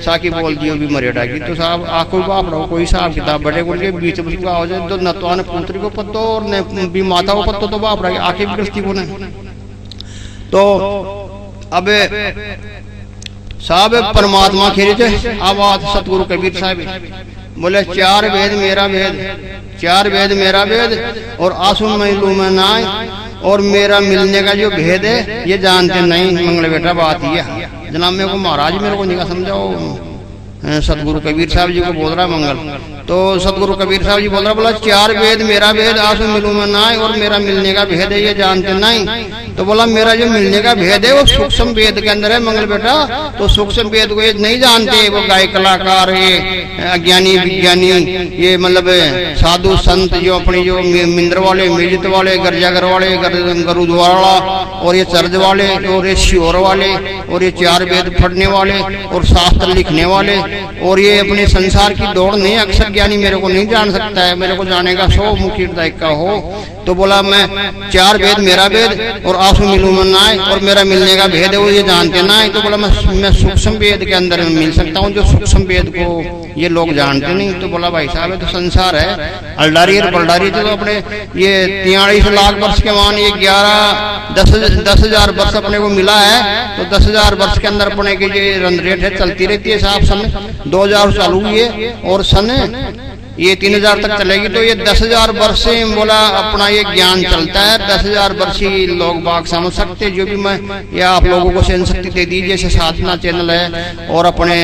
साकी बोल दियो भी मरेड़ा की। तो साहब आखो बापड़ो कोई हिसाब किताब बड़े गुड़ के बीच में हो जाए तो न तो आने पुत्री को पत्तो और न भी माता को पत्तो, तो बापड़ा आके भी गृहस्थी को नहीं। तो अब साहब परमात्मा खेरी थे आवाज सतगुरु कबीर साहब बोले 4 वेद मेरा वेद, 4 वेद मेरा वेद, और आसुन में लू में नाय, और मेरा मिलने का जो भेद है ये जानते नहीं। मंगल बेटा बात ये है जनाब, मेरे को महाराज मेरे को नहीं समझाओ। सतगुरु कबीर साहब जी को बोल रहा है मंगल। तो सतगुरु कबीर साहब जी बोल रहा बोला 4 वेद मेरा वेद, आंसू मिलूं मैं नाय, और मेरा मिलने का भेद है ये जानते नहीं। तो बोला मेरा जो मिलने का भेद है वो सूक्ष्म वेद के अंदर है मंगल बेटा, तो सूक्ष्म वेद को ये नहीं जानते। वो गाय कलाकार ये अज्ञानी विज्ञानी ये मतलब साधु संत जो अपनी जो मिंद्र वाले मिजित वाले गर्जागर वाले गुरुद्वारा और ये चर्च वाले और ये श्योर वाले और ये 4 वेद पढ़ने वाले और शास्त्र लिखने वाले, और ये अपने संसार की दौड़ नहीं अक्षर ज्ञानी मेरे को नहीं जान सकता है। मेरे को जानेगा 100 मुखी का हो तो बोला मैं 4 वेद मेरा वेद और आंसू मिलूं मन ना है और मेरा मिलने का भेद है वो ये जानते ना है। तो बोला मैं सूक्ष्म वेद के अंदर मिल सकता हूँ, जो सूक्ष्म वेद को ये लोग जानते नहीं। तो बोला भाई साहब ये तो संसार है, अल्डारी और पलडारी। तो अपने ये 43 लाख वर्ष के मान ये 10,000 वर्ष अपने को मिला है। तो 10,000 वर्ष के अंदर अपने की ये रन रेट है चलती रहती है साहब। सन 2000 चालू हुई है और सन ये 3000 तक चलेगी। तो ये 10,000 वर्ष से बोला अपना ये ज्ञान चलता है। 10,000 वर्ष ही लोग बाग समझ सकते। जो भी मैं ये आप लोगों को सहन शक्ति दे दी, जैसे साधना चैनल है और अपने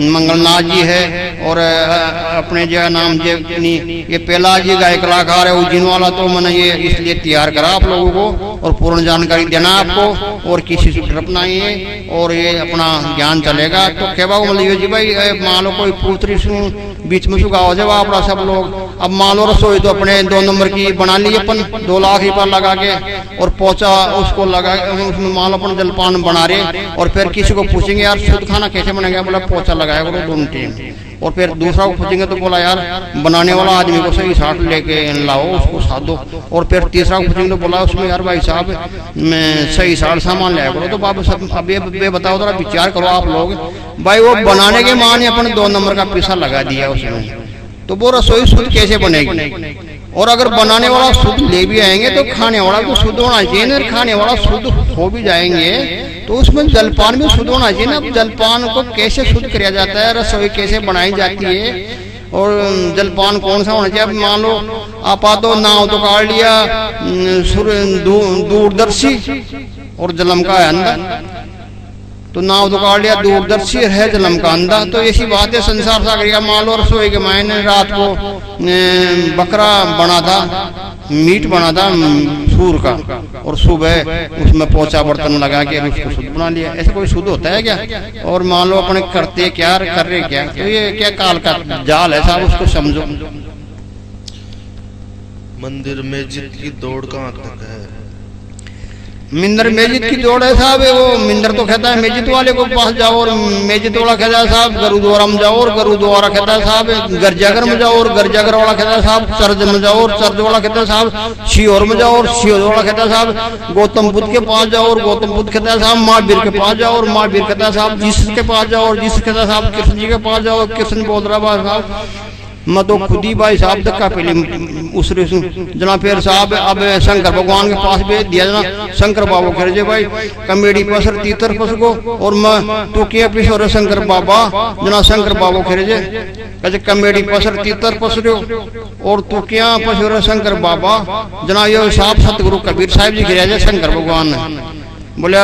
मंगलनाथ जी है और अपने जो नाम ये पहला जी गाय कलाकार है उज्जैन वाला। तो मैंने ये इसलिए तैयार करा आप लोगों को और पूर्ण जानकारी देना आपको और किसी से डरना ही है और ये अपना ज्ञान चलेगा। तो कहवा मतलब जी भाई मान लो कोई पुत्री बीच में सुगाओ जब आप सब लोग अब मान लो रसोई तो अपने 2 नंबर की बना ली अपन 2 लाख रुपया लगा के और पोचा उसको लगा उसमें मान लो अपन जलपान बना रहे और फिर किसी को पूछेंगे यार शुद्ध खाना कैसे बनेगा, बोला पोचा लगाया करो 2 टाइम। और फिर दूसरा को पूछेंगे तो बोला यार बनाने वाला आदमी को सही साथ लेके लाओ उसको साथ दो। और फिर तीसरा को पूछेंगे तो बोला उसमें यार भाई साहब मैं सही साथ सामान लाया करो। तो बाबू सब अब ये बताओ थोड़ा विचार करो आप लोग भाई, वो बनाने के माने अपन 2 नंबर का पैसा लगा दिया उसमें, तो वो रसोई शुद्ध कैसे बनेगी। और अगर बनाने वाला शुद्ध ले भी आएंगे तो खाने वाला भी शुद्ध होना चाहिए। खाने वाला शुद्ध हो भी जाएंगे तो उसमें जलपान भी शुद्ध होना चाहिए ना। अब जलपान को कैसे शुद्ध किया जाता है, रसोई कैसे बनाई जाती है और जलपान कौन सा होना चाहिए। अब मान लो आप तो नाव तो काट लिया दूरदर्शी और जलम का है अंदर, तो नाव तो काट लिया दूरदर्शी है जलम का अंधा। तो ऐसी बात है संसार सागर का। मान लो रसोई के मायने रात को बकरा बना था, मीट बना था सूर का और सुबह उसमें पोचा बर्तन लगा के उसको शुद्ध बना लिया। ऐसा कोई शुद्ध होता है क्या। और मान लो अपने करते क्या कर रहे क्या, तो ये क्या काल का जाल है साहब, उसको समझो। मंदिर में जितनी दौड़ कहाँ तक है। मिंदर मेजिद की दौड़ है साहब। वो मिंदर तो कहता है मेजिद वाले को पास जाओ और मेजिद वाला कहता है साहब गुरुद्वारा में जाओ और गुरुद्वारा कहता है साहब गिरजाघर में जाओ और गिरजाघर वाला कहता है साहब चर्च में जाओ और चर्च वाला कहता है साहब शियोर में जाओ और शियोर वाला कहता है साहब गौतम बुद्ध के पास जाओ और गौतम बुद्ध कहता है साहब महावीर के पास जाओ और महावीर कहता है साहब जीसस के पास जाओ और जीसस कहता है साहब कृष्ण जी के पास जाओ। कृष्ण बोल रहा है साहब मैं तो खुद ही भाई साहब धक्का पहले उस जना फिर साहब अब शंकर भगवान के पास भेज दिया जना। शंकर बाबा कह रहे भाई कमेडी पसर तीतर पस को और मैं तो क्या पिछोर शंकर बाबा जना। शंकर बाबा कह रहे कहते कमेडी पसर तीतर पस रहे और तो क्या पसोर शंकर बाबा जना। ये साहब सतगुरु कबीर साहब जी कह रहे शंकर भगवान ने। बोला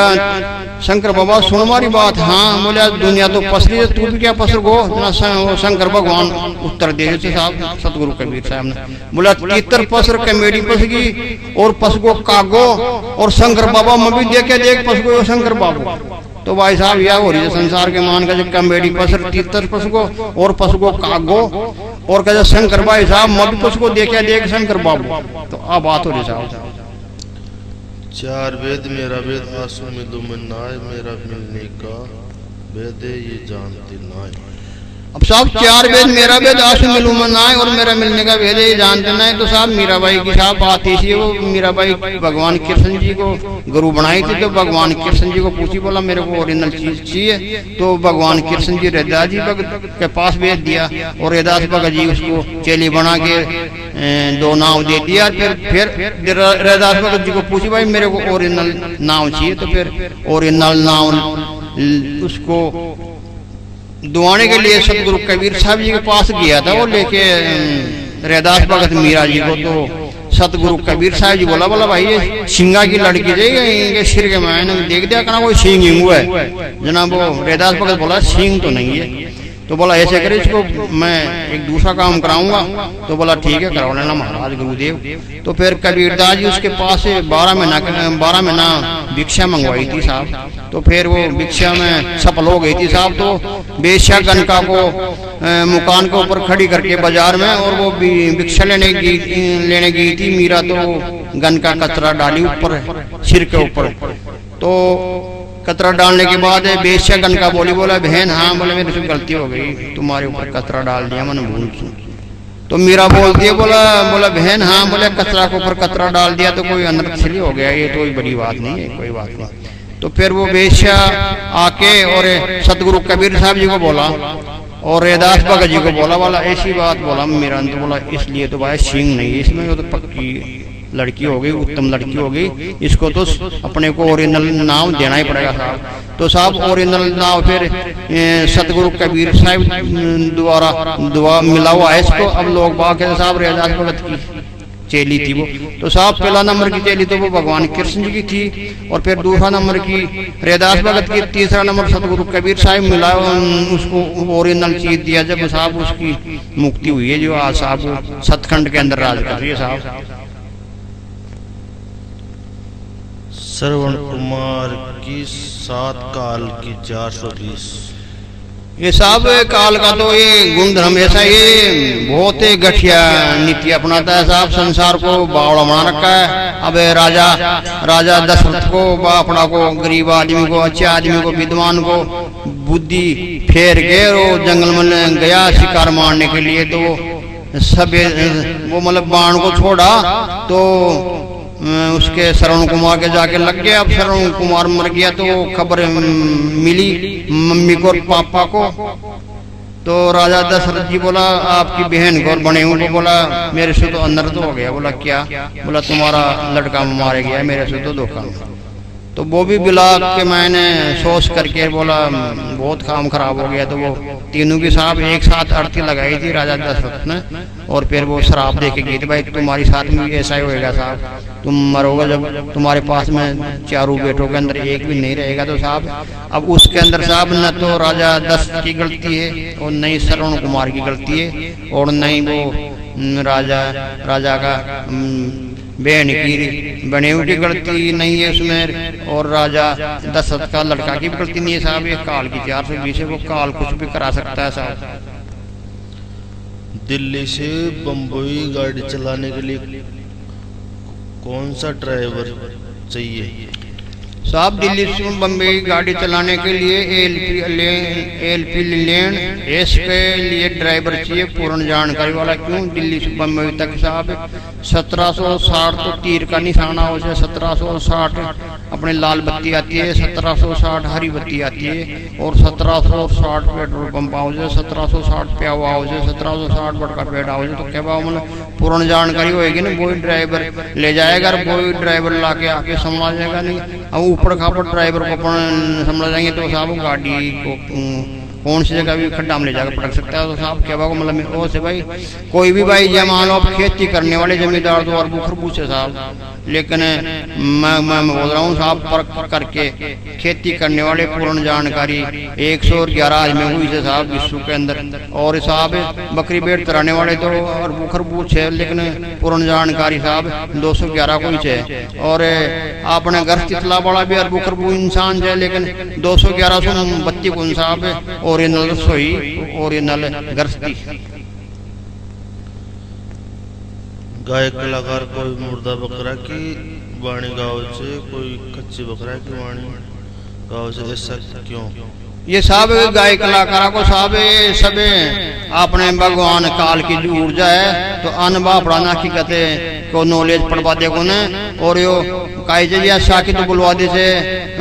शंकर बाबा सुन हमारी बात। हाँ बोला दुनिया तो पसरी है तू भी क्या पसर गो जना। शंकर भगवान उत्तर दे थे साहब सतगुरु कबीर साहब ने। बोला तीतर पसर कमेडी पसगी और पसगो कागो और शंकर बाबा मैं भी देखे देख पसगो शंकर बाबा। तो भाई साहब यह हो रही है संसार के मान का कमेडी पसर तीतर पसगो और पसगो कागो और कहते शंकर भाई साहब मैं भी पसगो देखे देख शंकर बाबू। तो अब बात हो रही साहब 4 वेद मेरा वेद आंसू मिलूं मन नाय मेरा मिलने का वेद ये जानते नाय। अब साहब 4 वेद मेरा वेद आंसू मिलूं मन नाय और मेरा मिलने का वेद ये जानते ना है। तो साहब मीराबाई की साहब बात थी वो मीराबाई भगवान कृष्ण जी को गुरु बनाई थी। तो भगवान कृष्ण जी को पूछी बोला मेरे को ओरिजिनल चीज चाहिए। तो भगवान कृष्ण जी रैदास जी के पास भेज दिया और रैदास भगत जी उसको चेली बना के 2 नाव दे दिया। फिर रैदास भगत जी को पूछी भाई मेरे को ओरिजिनल नाव चाहिए। तो फिर ओरिजिनल नाव उसको दुआने के लिए सतगुरु कबीर साहब जी के पास गया था वो लेके रैदास भगत मीरा जी को। तो सतगुरु कबीर साहब जी बोला भाई ये सिंगा की लड़की जाएगा सिर के मायने देख दिया करना कोई सिंग हुआ है जनाब। वो रैदास भगत बोला सिंग तो नहीं है। तो बोला ऐसे करे इसको मैं एक दूसरा काम कराऊंगा। तो बोला ठीक है करवा लेना महाराज गुरुदेव। तो फिर कबीरदास जी उसके पास से 12 महीना भिक्षा मंगवाई थी साहब। तो फिर वो भिक्षा में सफल हो गई थी साहब। तो बेश्या गनका को मुकान के ऊपर खड़ी करके बाजार में और वो भिक्षा लेने गई थी मीरा। तो गनका कचरा डाली ऊपर सिर के ऊपर। तो कतरा डालने के बाद बेश्या गनका बोला बहन हाँ बोले मेरे से गलती हो गई तुम्हारे ऊपर कतरा डाल दिया मैंने भूल। तो मीरा बोलती है, बोला बोला बहन हाँ, बोले कचरा के ऊपर कचरा डाल दिया तो कोई अनर्थ हो गया, ये तो कोई बड़ी बात नहीं है, कोई बात नहीं। तो फिर वो वेश्या आके और सतगुरु कबीर साहब जी को बोला और रैदास भगत जी को बोला ऐसी बात बोला मीरा ने। तो बोला इसलिए तो भाई सींग नहीं है इसमें, तो पक्की लड़की हो गई, उत्तम लड़की हो गई, इसको तो अपने को ओरिजिनल नाम देना ही पड़ेगा साहब। तो साहब ओरिजिनल नाम फिर सतगुरु कबीर साहब द्वारा दुआ मिला हुआ है इसको। अब लोग बाकी साहब रैदास भगत की चेली थी वो, तो साहब पहला नंबर की चेली तो वो भगवान कृष्ण जी की थी, और फिर दूसरा नंबर की रैदास भगत की, तीसरा नंबर सतगुरु कबीर साहब मिला, उसको ओरिजिनल चीज दिया जब साहब उसकी मुक्ति हुई है, जो आज साहब सतखंड के अंदर राज कर रही है साहब। श्रवण कुमार की 7 काल की 420। ये साहब काल का तो ये गुण हमेशा ये बहुत ही घटिया नीति अपनाता है साहब, संसार को बावड़ा बना रखा है। अब राजा दशरथ को अपना को गरीब आदमी को, अच्छे आदमी को, विद्वान को बुद्धि फेर के वो जंगल में गया शिकार मारने के लिए, तो वो सब वो मतलब बाण को छोड़ा तो उसके श्रवण कुमार के जाके लग गया। अब श्रवण कुमार मर गया तो खबर मिली मम्मी को और पापा को। तो राजा दशरथ जी बोला आपकी बहन को और बने हुए को बोला मेरे से तो अनर्थ हो गया। बोला क्या? बोला तुम्हारा लड़का मारा गया, मेरे से तो धोखा। तो वो भी बिला के मैंने सोच करके बोला बहुत काम खराब हो गया। तो वो तीनों की साहब एक साथ अर्थी लगाई थी राजा दशरथ ने, और फिर वो शराब दे के गई थी भाई तुम्हारी साथ में ऐसा ही होएगा साहब, तुम मरोगे जब तुम्हारे पास में चारों बेटों के अंदर एक भी नहीं रहेगा। तो साहब अब उसके अंदर साहब न तो राजा दशरथ की गलती है और न ही श्रवण कुमार की गलती है, और न ही वो राजा का बहन की बनेऊ की गलती नहीं है उसमें, और राजा दशरथ का लड़का की भी गलती नहीं है साहब। ये काल की 420 है, वो काल कुछ भी करा सकता है साहब। दिल्ली से बम्बई गाड़ी चलाने के लिए कौन सा ड्राइवर चाहिए साहब? दिल्ली से बम्बई गाड़ी चलाने के लिए एलपी लेन एस के लिए ड्राइवर चाहिए पूर्ण जानकारी वाला। क्यों? दिल्ली से बम्बई तक साहब 1760 तो तीर का निशाना हो जाए, 1760 अपने लाल बत्ती आती है, 1760 हरी बत्ती आती है, और 1760 पेट्रोल पंप आओ जाए, 1760 प्यावा आओ जाए, 1760 बड़का पेड़ आओ जाए। तो क्या बात मतलब पूर्ण जानकारी होगी ना, वही ड्राइवर ले जाएगा, वही ड्राइवर ला के आके संभाल जाएगा। नहीं अब ऊपर खापर ड्राइवर को अपन संभाल जाएंगे तो साहब गाड़ी को कौन सी जगह भी खड्डा में ले जाकर पटक सकता है। तो साहब क्या बात मतलब वो से भाई कोई भी भाई जब मान लो आप खेती करने वाले जमींदार तो और बुखर पूछे साहब, लेकिन मैं बोल रहा हूँ साहब परख करके खेती करने वाले पूर्ण जानकारी 111 आदमी हुई है साहब विश्व के अंदर, और साहब बकरी बेट चराने वाले तो और बुखर पूछे लेकिन पूर्ण जानकारी साहब 211 को ही है, और आपने घर तितला वाला भी और बुखर इंसान है, लेकिन 211 को साहब ओरिजिनल रसोई ओरिजिनल गृहस्थी। गायक कलाकार कोई मुर्दा बकरा की वाणी गाओ से, कोई कच्ची बकरा की वाणी गाओ से, ऐसा क्यों? ये सब गाय कलाकारा को सब सब अपने भगवान काल की जो ऊर्जा है तो अनबा पढ़ाना की कहते को नॉलेज पढ़वा दे को ने, और यो काई जगह साकी तो बुलवा दे से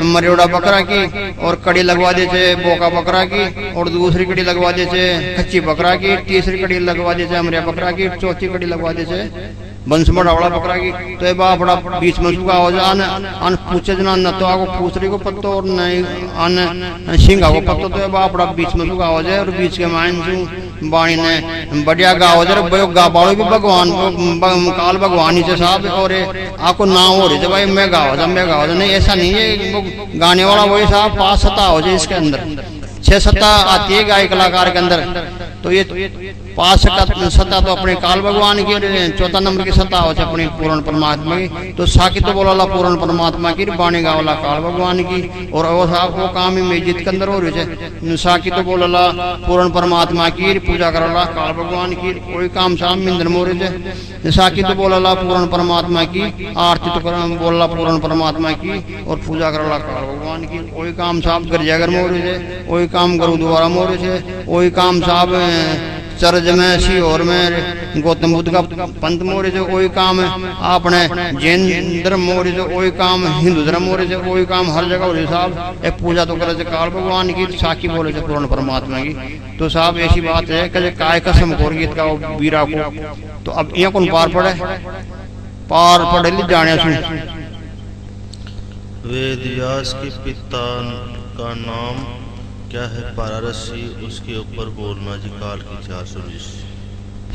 मरियोड़ा बकरा की, और कड़ी लगवा दे से बोका बकरा की, और दूसरी कड़ी लगवा दे से कच्ची बकरा की, तीसरी कड़ी लगवा दे से अमरिया बकरा की, चौथी कड़ी लगवा दे से बंसमड़ आवड़ा बकरा की। तो ये बापड़ा बीच में उसका हो जान अन पूछे जना न तो आगो पूछरी को पत्तो और नहीं अन सिंगा को पत्तो, तो ये बापड़ा बीच में उसका हो जाए, और बीच के मायन से बाणी ने बढ़िया गा हो जाए, बयो गा बाड़ो भी भगवान काल भगवान ही से साहब, और आपको ना हो रही भाई मैं गा हो जाए, नहीं ऐसा नहीं है। वो गाने वाला वही साहब 5 सत्ता हो जाए, इसके अंदर 6 सत्ता आती है गाय कलाकार के अंदर, तो ये 5 सत्ता तो अपने काल भगवान की, चौथा नंबर की सत्ता हो अपनी पूर्ण परमात्मा की। तो साकी तो बोला पूर्ण परमात्मा की, बाणी गावला काल भगवान की, और वो साहब वो काम ही मस्जिद के अंदर हो रही है। साकी तो बोला पूर्ण परमात्मा की, पूजा करला काल भगवान की, कोई काम साहब मिंदर मोरे थे। साकी तो बोला पूर्ण परमात्मा की, आरती तो बोला पूर्ण परमात्मा की, और पूजा करला काल भगवान की, कोई काम साहब गिरजाघर मोरे थे, वही काम गुरुद्वारा मोरे थे, वही काम साहब चर्च में सीहोर में गौतम बुद्ध का पंथ मोरे से वही काम है, आपने जैन धर्म मोरे से वही काम, हिंदू धर्म मोरे से वही काम, हर जगह हो रही साहब। एक पूजा तो करे काल भगवान की, साखी बोले से पूर्ण परमात्मा की। तो साहब ऐसी बात है कि काय कसम खोर गीत का वीरा को। तो अब यहाँ कौन पार पड़े, पार पड़े ली जाने सुन। वेद व्यास के पिता का नाम क्या है? पारारसी। उसके ऊपर बोलना जी काल की 420।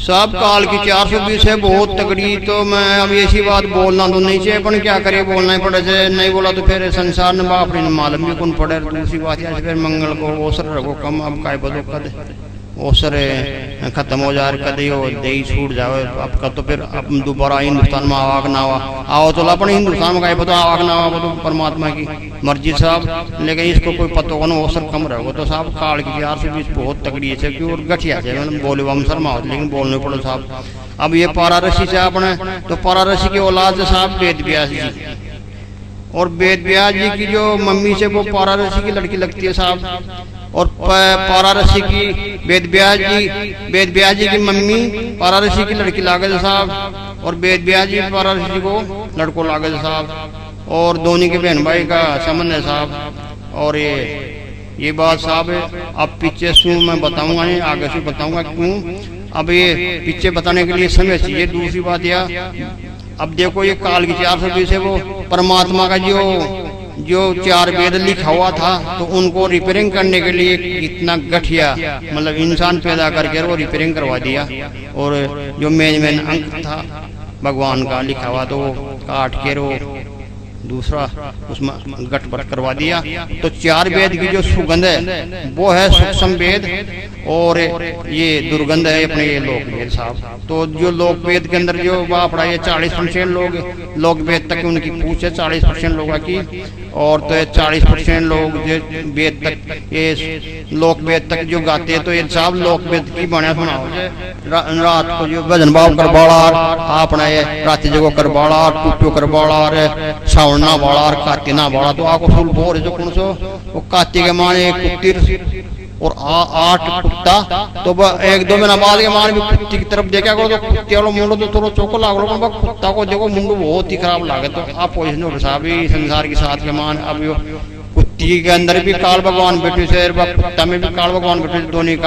साहब काल की 420 है, बहुत तगड़ी। तो मैं अब ऐसी बात बोलना तो नहीं चाहिए, पर क्या करे, बोलना ही पड़े से। नहीं बोला तो फिर संसार ने बाप ने मालूम भी कौन पड़े। दूसरी बात है फिर मंगल को अवसर रखो कम, अब काय बदो कद अवसर खत्म हो जाए, कदे हो दे छूट जाओ आपका। तो फिर अब दोबारा हिंदुस्तान में आवाग ना आओ तो अपने हिंदुस्तान में काय पता आवाग ना आओ, तो परमात्मा की मर्जी साहब। लेकिन इसको कोई पता होगा ना, अवसर कम रहोगे। तो साहब काल की 420 बहुत तगड़ी है क्यों, और गठिया है मतलब बोले हम शर्मा होते, लेकिन बोलने पड़ो साहब। अब ये पारारसी से अपने, तो पारारसी की औलाद से साहब वेद व्यास जी, और वेद व्यास जी की जो मम्मी से वो पारारसी की लड़की लगती है साहब। और पारारसी की वेद व्यास जी की मम्मी पारारसी की लड़की लागे साहब, और वेद व्यास जी पारारसी को लड़को लागे साहब। और दोनों के बहन भाई का संबंध है साहब। और ये बात साहब अब पीछे सुन मैं बताऊंगा, नहीं आगे से बताऊंगा क्यों। अब ये पीछे बताने के लिए समय चाहिए। दूसरी बात यह, अब देखो ये काल की 420 है, वो परमात्मा का जो 4 वेद लिखा हुआ था, तो उनको रिपेयरिंग करने के लिए इतना गठिया मतलब इंसान पैदा करके वो रिपेयरिंग करवा दिया। और जो मेन अंक था भगवान का लिखा हुआ, तो वो काट के वो दूसरा उसमें गटपट करवा दिया। तो 4 वेद की जो सुगंध है वो है सूक्ष्म वेद, और ये दुर्गंध है अपने ये लोक वेद साहब। तो जो लोक वेद के अंदर जो बापड़ा ये 40% लोक वेद तक उनकी पूछ है, 40% लोगों की। और तो 40% लोग जो वेद तक ये लोक वेद तक जो गाते हैं, तो ये साहब लोक वेद की बना सुनाओ। रात को जो भजन भाव करवाड़ा, अपना ये रात जगो करवाड़ा, टूटो करवाड़ा, सावना वाला और काती ना वाला। तो आको फूल बोर जो कौन सो वो काती के माने कुत्ती और 8 कुत्ता। तो 1-2 महीना बाद के मान भी कुत्ती की तरफ देखा करो, तो कुत्ते वालों मुंडो तो थोड़ा चौको लागो, कुत्ता को देखो मुंडो बहुत ही खराब लागे। तो आप पोजिशन साहब संसार के साथ के मान। अब यो कुत्ती के अंदर भी काल भगवान बैठे से, कुत्ता में भी काल भगवान बैठे, दोनों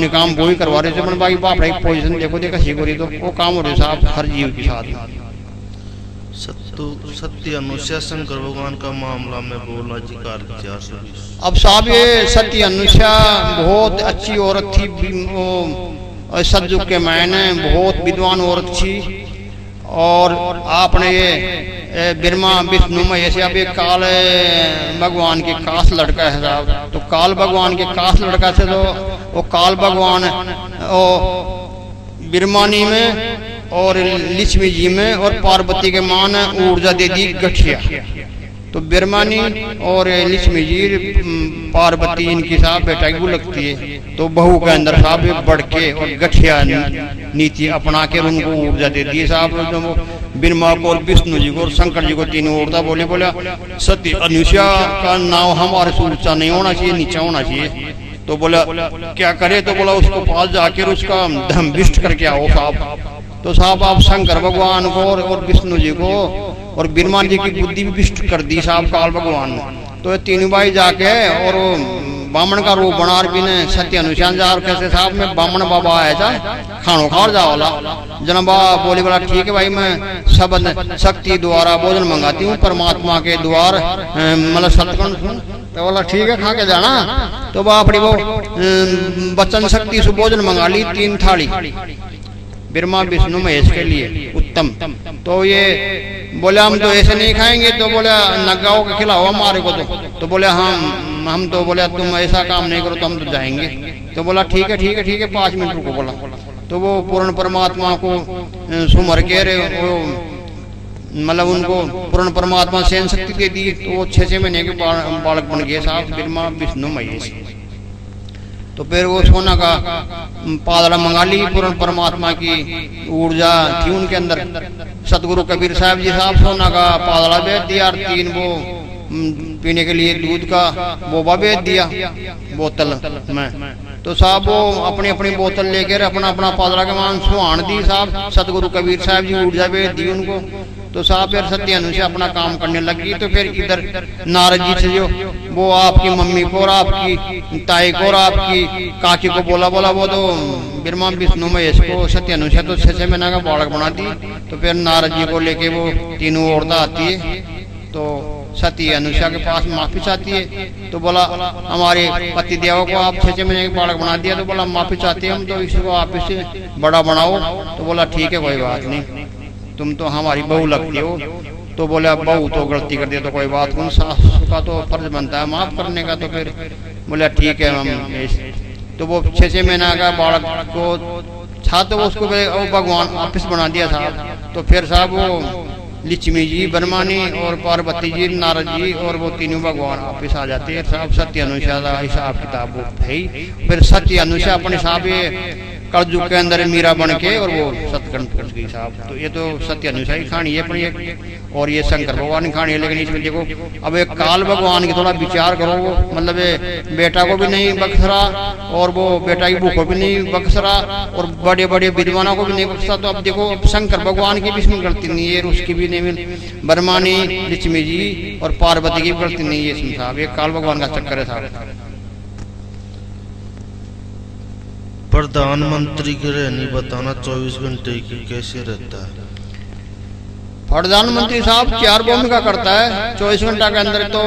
काम वो ही करवा रहे थे। बाकी बाप रही पोजिशन देखो देखा सीखो तो वो काम हो रहे साहब हर जीव के साथ। सत्य अनुष्या शंकर भगवान का मामला में बोलना जी काल की 420। अब साहब ये सत्य अनुष्या बहुत अच्छी औरत थी, सतयुग के मायने बहुत विद्वान औरत थी। और आपने ये ब्रह्मा विष्णु में ऐसे अब एक काल भगवान के काश लड़का है साहब। तो काल भगवान के काश लड़का से तो वो काल भगवान ब्रह्मानी में और लक्ष्मी जी में और पार्वती के मान ऊर्जा दे दी गठिया। तो ब्रह्मानी और लक्ष्मी जी पार्वती इनकी साहब बेटा की लगती है। तो बहू के अंदर साहब बढ़ के और गठिया नीति अपना के उनको ऊर्जा दे दी साहब। ब्रह्मा को और विष्णु जी को और शंकर जी को तीनों ऊर्जा बोला सत्य अनुष्या का नाम हमारे से ऊंचा नहीं होना चाहिए, नीचा होना चाहिए। तो बोला क्या करे, तो बोला उसको पास जाकर उसका धम विष्ट करके आओ साहब। तो साहब आप शंकर भगवान को और विष्णु जी को और ब्रह्मा जी की बुद्धि भी विष्ट कर दी साहब काल भगवान ने। तो ये तीनों भाई जाके और बामण का रूप बना भी ने सत्य अनुष्ठान जा कैसे साहब में बामण बाबा आया था खानो खाओ जाओला जनबा बोली बोला ठीक है भाई मैं सबद शक्ति द्वारा भोजन मंगाती हूँ परमात्मा के द्वार मतलब सत्कन। तो बोला ठीक है खा के जाना। तो बापड़ी वो वचन शक्ति से भोजन मंगा ली 3 थाली ब्रह्मा विष्णु महेश के लिए उत्तम। तो ये बोले हम तो ऐसे नहीं खाएंगे। तो बोले नगाओ के खिलाओ हमारे को। तो बोले हम तो बोले तुम ऐसा काम नहीं करो तो हम तो जाएंगे। तो बोला ठीक है 5 मिनट रुको बोला। तो वो पूर्ण परमात्मा को सुमर के रहे मतलब उनको पूर्ण परमात्मा सेन शक्ति दे दी। तो वो 6 महीने के बालक बन गए साहब ब्रह्मा विष्णु महेश। तो फिर वो सोना का पादड़ा मंगा ली पूर्ण परमात्मा की ऊर्जा थी उनके अंदर। सतगुरु कबीर साहब जी साहब सोना का पादड़ा बेच दिया और 3 वो पीने के लिए दूध का बोबा बेच दिया बोतल में। तो साहब वो अपनी अपनी बोतल लेकर अपना अपना पादरा के मान सुहान दी साहब। सतगुरु कबीर साहब जी ऊर्जा भेज दी उनको। तो साहब फिर सत्यानु से अपना काम करने लगी। तो फिर इधर नारद जी से जो वो आपकी मम्मी को और आपकी ताई को और आपकी काकी को बोला वो तो ब्रह्मा विष्णु महेश को सत्यानु से तो 6 महीना का बालक बना दी। तो फिर नारद जी को लेके वो तीनों औरतें आती है। तो सती अनुषा के पास माफी चाहती है। तो बोला हमारे पति देव को आप 6 महीने के बालक बना दिया। तो बोला माफी चाहते हैं हम, तो इसको आप इसे बड़ा बनाओ। तो बोला ठीक है कोई बात नहीं, तुम तो हमारी बहू लगती हो। तो बोला बहू तो गलती कर दिया तो कोई बात नहीं, सास का तो फर्ज बनता है माफ करने का। तो फिर बोला ठीक है हम। तो वो 6 महीना का बालक को था तो उसको भगवान वापिस बना दिया साहब। तो फिर साहब वो लक्ष्मी जी बरमानी और पार्वती जी नारद जी और वो तीनों भगवान वापिस आ जाते हैं साहब। सत्य अनुषा का हिसाब किताब वो है। फिर सत्य अनुषा अपने साहब ये कलयुग के अंदर मीरा बन के और वो सतखंड पहुंच गई साहब। तो ये तो सत्य अनुषा की कहानी है अपनी एक, और ये शंकर भगवान की कहानी है। लेकिन इसमें देखो अब एक काल भगवान की थोड़ा विचार करो। वो मतलब बेटा को भी नहीं बख्शरा और वो बेटा की बहू को भी नहीं बख्शरा और बड़े बड़े विद्वानों को भी नहीं बख्शा। तो अब देखो अब शंकर भगवान की भी इसमें गलती नहीं है, उसकी भी नहीं, बरमानी लक्ष्मी जी और पार्वती की भी गलती नहीं है इसमें साहब। एक काल भगवान का चक्कर है साहब। प्रधानमंत्री की रहनी बताना 24 घंटे की कैसे रहता है? प्रधानमंत्री साहब 4 भूमिका करता है 24 घंटा के अंदर। तो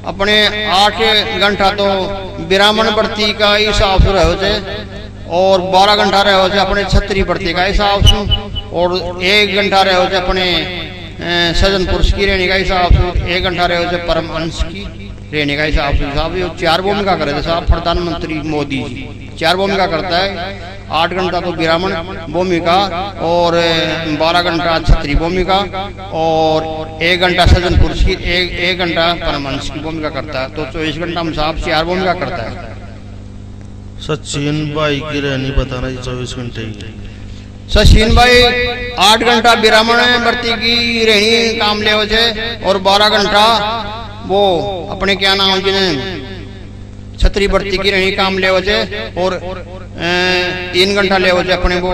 अपने 8 घंटा तो ब्राह्मण व्रती का हिसाब से रहो थे और 12 घंटा रहो थे अपने क्षत्रिय व्रती का हिसाब से और 1 घंटा रहो थे अपने सज्जन पुरुष की रहने का हिसाब से, 1 घंटा रहो थे परमहंस की रहने का हिसाब से साहब। ये 4 भूमिका करे थे साहब प्रधानमंत्री मोदी जी। 4 भूमिका करता है, 8 घंटा तो ब्राह्मण भूमिका और 12 घंटा क्षत्रिय भूमिका और 1 घंटा सज्जन पुरुष की, 1 घंटा परमहंस की भूमिका करता है। तो 24 घंटा हम साहब 4 भूमिका करता है। सचिन भाई की रहनी बताना 24 घंटे की। सचिन भाई 8 घंटा ब्राह्मण व्रती की रहनी काम ले और 12 घंटा वो अपने क्या नाम जिन्हें क्षत्रिय व्रती की रहनी काम ले और 3 घंटा ले अपने वो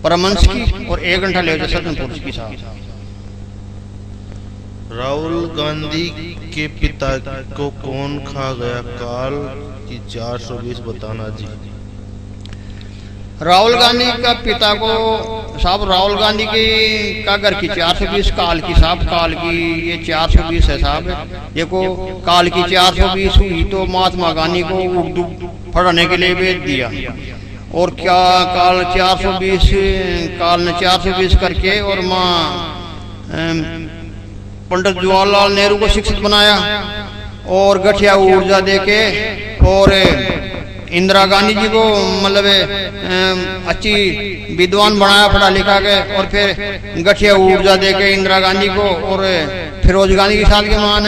परमहंस की और 1 घंटा ले सज्जन पुरुष की साहब। राहुल गांधी के पिता को कौन खा गया काल की 420 बताना जी। राहुल गांधी का पिता को साहब राहुल गांधी की का घर की 420 काल की साहब। काल की ये 420 है साहब। देखो काल की 420 हुई तो महात्मा गांधी को उर्दू पढ़ने के लिए भेज दिया और क्या काल 420 काल ने 420 करके और माँ पंडित जवाहरलाल नेहरू को शिक्षित बनाया और गठिया ऊर्जा देके और इंदिरा गांधी जी को मतलब अच्छी विद्वान बनाया पढ़ा लिखा के और फिर गठिया ऊर्जा देके इंदिरा गांधी को और फिरोज गांधी के साथ के मान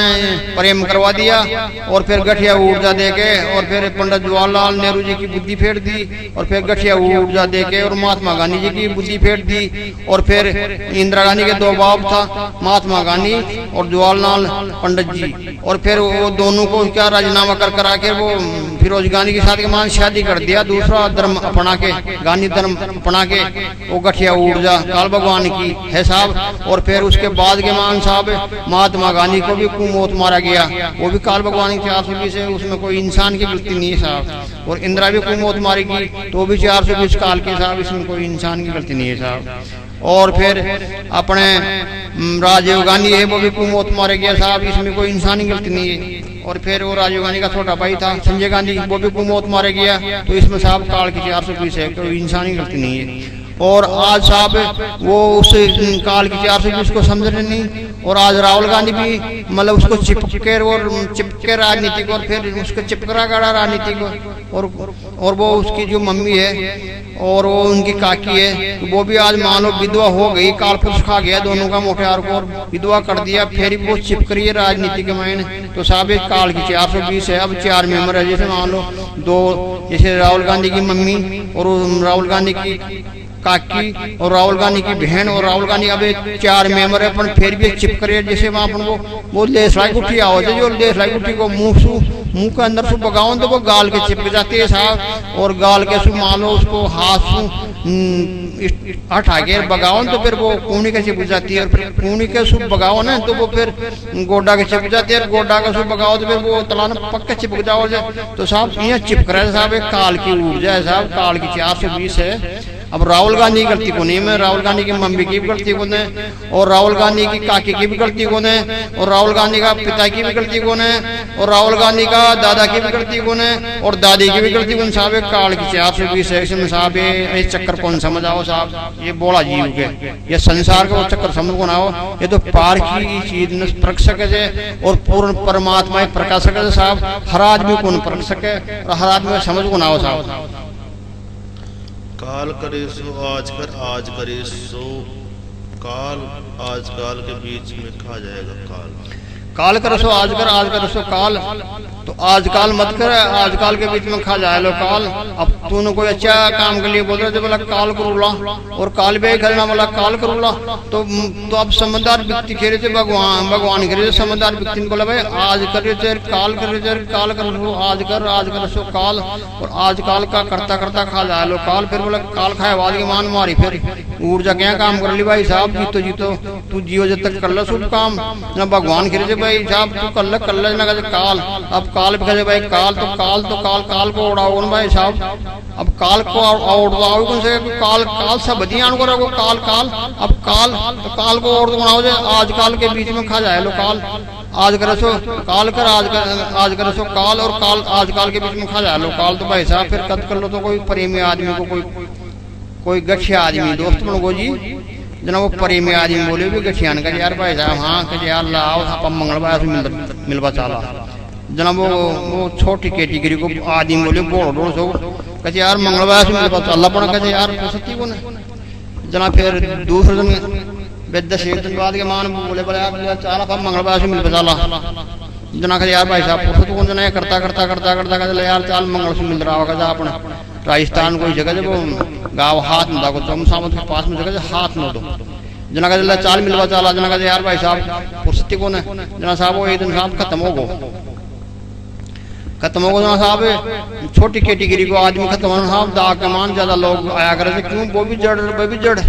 प्रेम करवा दिया और फिर गठिया ऊर्जा देके और फिर पंडित जवाहरलाल नेहरू जी की बुद्धि फेर दी और फिर गठिया ऊर्जा देके और महात्मा गांधी जी की बुद्धि फेर दी और फिर इंदिरा गांधी के 2 बाप था महात्मा गांधी और जवाहरलाल पंडित जी और फिर वो दोनों को क्या राजीनामा कर करा के वो फिरोज गांधी के साथ के मान शादी कर दिया दूसरा धर्म अपना के गांधी धर्म अपना के वो गठिया ऊर्जा काल भगवान की है साहब। और फिर उसके बाद के मान साहब महात्मा गांधी को भी कुमौत मारा गया वो भी काल भगवान की 420 है उसमें कोई इंसान की गलती नहीं है साहब। और इंदिरा भी कुमौत मारेगी तो भी 420 काल की साहब इसमें कोई इंसान की गलती नहीं है साहब। और फिर अपने राजीव गांधी है वो भी कुमौत मारे गया साहब इसमें कोई इंसानी गलती नहीं है। और फिर वो राजीव गांधी का छोटा भाई था संजय गांधी वो भी कुमौत मारे गया तो इसमें साहब काल की 420 है कोई इंसानी गलती नहीं है। और आज साहब वो उस काल की 420 को समझ रहे नहीं और आज राहुल गांधी भी मतलब उसको चिपके राजनीति को और फिर उसको चिपकरा गड़ा राजनीति को और वो उसकी जो मम्मी है और वो उनकी काकी है तो वो भी आज मानो विधवा हो गई काल पुरुष खा गया दोनों का मोटियार को और विधवा कर दिया फिर वो चिपक रही है राजनीति के मायने। तो साहब एक काल की 420 है। अब 4 मेंबर है जैसे मान लो 2 जैसे राहुल गांधी की मम्मी और राहुल गांधी की काकी और राहुल गांधी की बहन और राहुल गांधी अबे 4 मेंबर है अपन फिर भी चिप करे जैसे वहां अपन को वो लेसलाई गुठी आवाज है जो लेसलाई गुठी को मुंह के अंदर से बगाओ तो वो गाल के चिपक जाती है साहब, और गाल के सु मान लो उसको हाथ से हटा के बगाओ तो फिर वो कूनी के चिपक जाती है, और फिर कूनी के सु बगाओ ना तो वो फिर गोडा के चिपक जाती है, गोडा के सु बगाओ तो फिर वो तलान पक्का चिपक जाओ तो साहब यहाँ चिपक रहा है साहब, एक काल की ऊर्जा है साहब, काल की 420 है। अब राहुल गांधी की गलती को नहीं है, राहुल गांधी की मम्मी की भी गलती को है, और राहुल गांधी की काकी की भी गलती को है, और राहुल गांधी का पिता की भी गलती को है, और राहुल गांधी का दादा की भी गलती को है, और दादी की भी गलती को साहब। काल की 420 है साहब, ये चक्कर कौन समझ आओ साहब, ये बोला जीव के ये संसार का वो चक्कर समझ को ना हो, ये तो पार की चीज न परख सके है, और पूर्ण परमात्मा प्रकाश सके साहब, हर आदमी को न परख सके और हर आदमी समझ को ना हो साहब। काल करे सो आज कर, आज करे सो काल, आज काल के बीच में खा जाएगा काल। काल कर सो आज कर, आज कर सो काल, तो आजकल मत कर, आजकल के बीच में खा जाए लो काल। अब तूने कोई अच्छा काम के लिए बोल रहे थे बोला काल करूला, और काल भी खेलना बोला काल करूला, तो अब समझदार व्यक्ति खेले थे भगवान खेले थे, समझदार व्यक्ति ने बोला भाई आज कर काल कर काल कर लो, आज कर सो काल, और आजकल का करता करता खा जाए लो काल। फिर बोला काल खाए बाद की मान मारी, फिर ऊर्जा क्या काम कर ली भाई साहब, जीतो जीतो तू जियो जब तक कर लो शुभ काम ना, भगवान खेले थे भाई साहब तू कर ले ना काल। अब काल भी कहे भाई काल काल को उड़ाओ भाई साहब, अब काल को उड़ाओ कौन से काल सब बदियान को रखो काल, अब काल को और बनाओ जाए, आज काल के बीच में खा जाए लो काल। आज कर सो काल कर, आज कर सो काल, और काल आज काल के बीच में खा जाए लो काल। तो भाई साहब फिर कद कर लो तो कोई प्रेमी आदमी को कोई गठिया आदमी दोस्त बनो जी, जना वो प्रेमी आदमी बोले भी गठियान कर यार भाई साहब, हाँ कह यार लाओ आप मंगलवार से मिलवा चाला, जना वो छोटी कैटेगरी को आदमी बोले बोल सो कहते यार मंगलवार से मिलवा चाला पड़ा, कहते यार सत्ती को जना फिर दूसरे दिन बेद से दिन बाद के मान बोले बोले यार चाला आप मंगलवार से मिलवा चाला, जना कहते यार भाई साहब पुरुष कौन जना करता कहते यार चाल मंगल से मिल रहा होगा अपना राजस्थान कोई जगह जब गाँव हाथ में दागो तो सामत के पास में जगह हाथ में दो, जना कहते चाल मिलवा चाला, जना कहते यार भाई साहब पुरुष कौन है, जना साहब वो एक दिन साहब खत्म हो जना साहब, छोटी कैटेगरी को आदमी खत्म हो साहब, दाग के मान ज्यादा लोग आया करे थे, क्यों वो भी जड़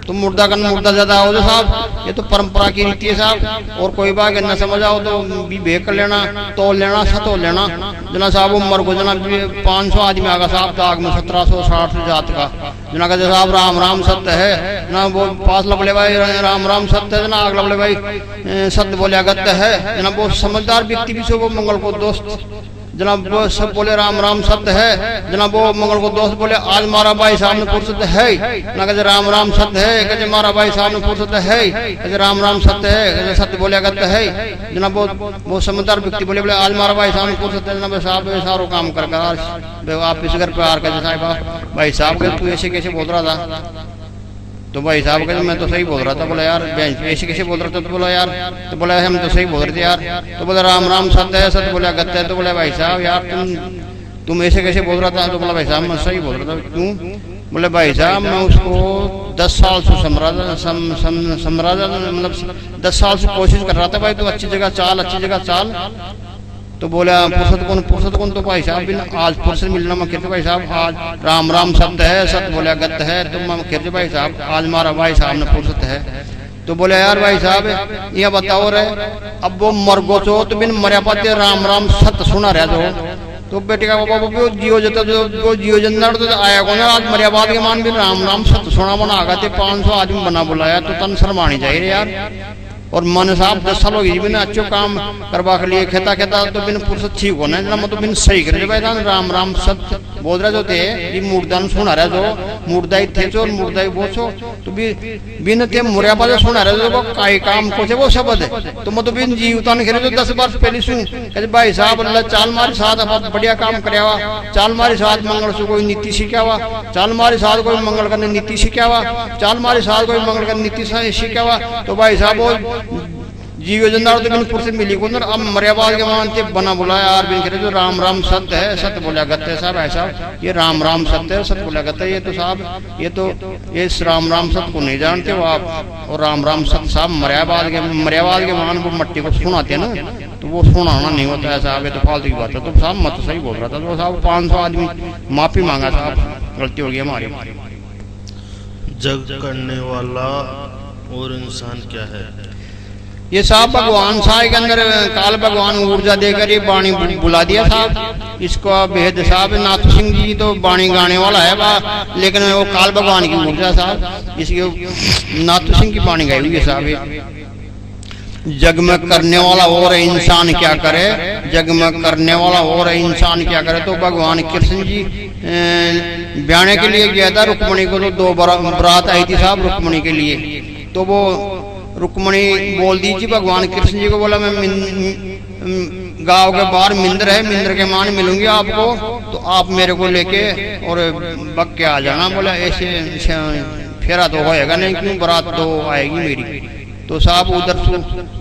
तो मुर्दा ज्यादा हो साहब, ये तो परंपरा की रीति है साहब। और कोई बात न समझ आओ तो भी भेक कर लेना, तोल लेना, सतोल लेना, जना साहब उम्र को जना 500 आदमी आगा साहब दाग में 1760 जात का, जना कहते साहब राम राम सत्य है ना, वो पास लबले भाई राम राम सत्य है ना, आग लबले भाई सत्य बोले अगत्य है जना, वो समझदार व्यक्ति भी से वो मंगल को दोस्त जनाब वो सब बोले राम राम सत्य है, जनाब वो मंगल को दोस्त बोले आज मारा भाई साहब ने फुर्सत है ना, कहते राम राम सत्य है, कहते मारा भाई साहब ने फुर्सत है, कहते राम राम सत्य है, कहते सत्य बोले अगत्य है, जनाब वो समझदार व्यक्ति बोले आज मारा भाई साहब ने फुर्सत है, जनाब साहब सारो काम कर आप इस घर पे आ कहते साहब भाई साहब तू ऐसे कैसे बोल रहा था, तो भाई साहब कहते मैं तो सही बोल रहा था, बोला यार ऐसे कैसे बोल रहा था, तो बोला यार, तो बोला हम तो सही बोल रहे थे यार, तो बोला राम राम सत्य है, सत्य बोला गत्य है, तो बोला भाई साहब यार तुम ऐसे कैसे बोल रहा था, तो बोला भाई साहब मैं सही बोल रहा था, क्यों, बोले भाई साहब मैं उसको 10 साल से मतलब 10 साल से कोशिश कर रहा था भाई तू अच्छी जगह चाल, तो बोला पुरुषत कौन तो भाई साहब आज पुरुष मिलना मैं कहते भाई साहब आज राम राम सत्य है, सत्य बोले गत्य है, तो मैं कहते भाई साहब आज मारा भाई साहब ने पुरुषत है, तो बोले यार भाई साहब यह बताओ रे अब वो मरगो चो तो बिन मरिया पाते राम राम सत्य सुना रहा तो बेटे का बाबा जियो जता जो जियो जंदर तो आया कौन आज मरियाबाद के मान भी राम राम सत्य सुना बना आगा 500 आदमी बना बुलाया, तो तन शर्मानी चाहिए यार। और मन साहब 10 साल हो गई बिन अच्छो काम करवा के लिए खेता तो बिन पुरुष ठीक होना है, मतलब बिन सही करे भाई राम राम सत्य बोल रहे जो थे मुर्दा सुना रहे जो मुर्दा ही थे चो मुर्दा ही वो छो, तो बिन ते मुरिया पास सुना रहे जो काई काम को वो शब्द है, तो मतलब बिन जीवता खेले जो 10 बार पहले सुन कहते भाई साहब अल्लाह चाल मारे साथ बढ़िया काम करावा, चाल मारे साथ मंगल से कोई नीति सीखावा, चाल मारे साथ कोई मंगल करने नीति सीखावा, चाल मारे साथ कोई मंगल करने नीति सीखावा, तो भाई साहब वो जीव जंदार तो बिन पुरसे मिली को अब मर्याबाद के मानते बना बोला यार बिन करे तो राम राम सत्य है, सत्य बोला गत्ते साहब ऐसा, ये राम राम सत्य है, सत्य बोला गत्ते, ये तो साहब ये तो इस राम राम सत्य को नहीं जानते हो आप। और राम राम सत्य साहब मर्याबाद के मान वो मट्टी को सुनाते ना, तो वो सुनाना नहीं होता है साहब, ये तो फालतू की बात है। तो साहब मत सही बोल रहा था, तो साहब 500 आदमी माफी मांगा साहब, गलती हो गई हमारी। जग करने वाला और इंसान क्या है? ये साहब भगवान साहब के अंदर काल भगवान ऊर्जा देकर ये वाणी बुला दिया साहब, इसको भेद साहब नाथ सिंह जी तो वाणी गाने वाला है लेकिन वो काल भगवान की ऊर्जा साहब, इसकी नाथ सिंह की वाणी गाई हुई है साहब। जग में करने वाला और इंसान क्या करे, जग में करने वाला और इंसान क्या करे। तो भगवान कृष्ण जी ब्याने के लिए गया था रुक्मणी को, तो 2 बरात आई थी साहब रुक्मणी के लिए। तो वो रुक्मणी बोल दीजिए भगवान कृष्ण जी को, बोला मैं गांव के बाहर मिंदर है, मिंदर के मान मिलूंगी आपको, तो आप मेरे को लेके और बग के आ जाना। बोला ऐसे फेरा तो होएगा नहीं, क्यों बारात तो आएगी मेरी। तो साहब उधर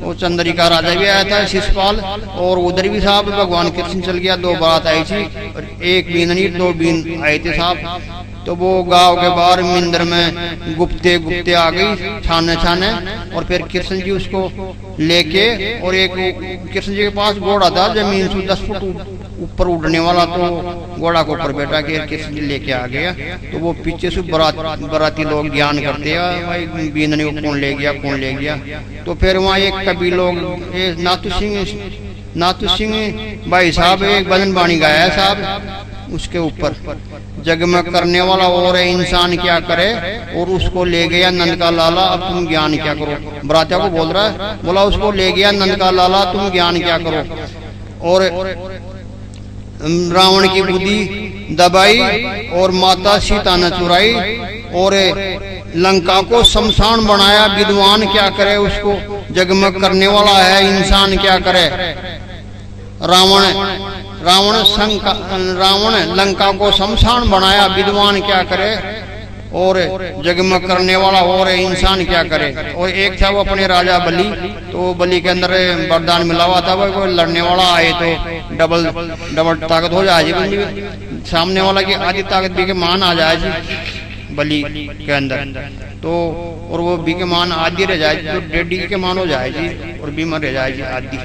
वो चंद्रिका राजा भी आया था शिशपाल, और उधर भी साहब भगवान कृष्ण चल गया। 2 बारात आई थी, और 1 बीन नहीं 2 बीन आए थे साहब। तो वो गांव के बाहर मिंदर में गुप्ते गुप्ते आ गई छाने छाने, और फिर कृष्ण जी उसको लेके, और एक कृष्ण जी के पास घोड़ा था जमीन से 10 फुट ऊपर उड़ने वाला, तो घोड़ा के ऊपर बैठा के कृष्ण जी लेके आ गया। तो वो पीछे से बराती लोग ज्ञान करते हैं भाई बीननी को कौन ले गया कौन ले गया। तो फिर वहाँ एक कभी लोग नाथू सिंह भाई साहब एक भजन बाणी गाया है साहब उसके ऊपर, जग में करने वाला और इंसान क्या करे, और उसको ले गया नंद का लाला अब तुम ज्ञान क्या करो। बरातिया को बोल रहा है, बोला उसको ले गया नंद का लाला तुम ज्ञान क्या करो। और रावण की बुद्धि दबाई और माता सीता ने चुराई, और लंका को शमशान बनाया, विद्वान क्या करे उसको, जग में करने वाला है इंसान क्या करे। रावण लंका को शमशान बनाया, विद्वान क्या करे, और जग में करने वाला और इंसान क्या करे। और एक था वो अपने राजा बलि, तो बलि के अंदर वरदान मिला हुआ था, वो लड़ने वाला आए तो डबल ताकत हो जाए, सामने वाला की आधी ताकत भी के मान आ जाए बलि के अंदर, तो और वो बी के मान आधी रह जाए तो 1.5 के मान हो जाएगी, और बीमा रह जाएगी आधी,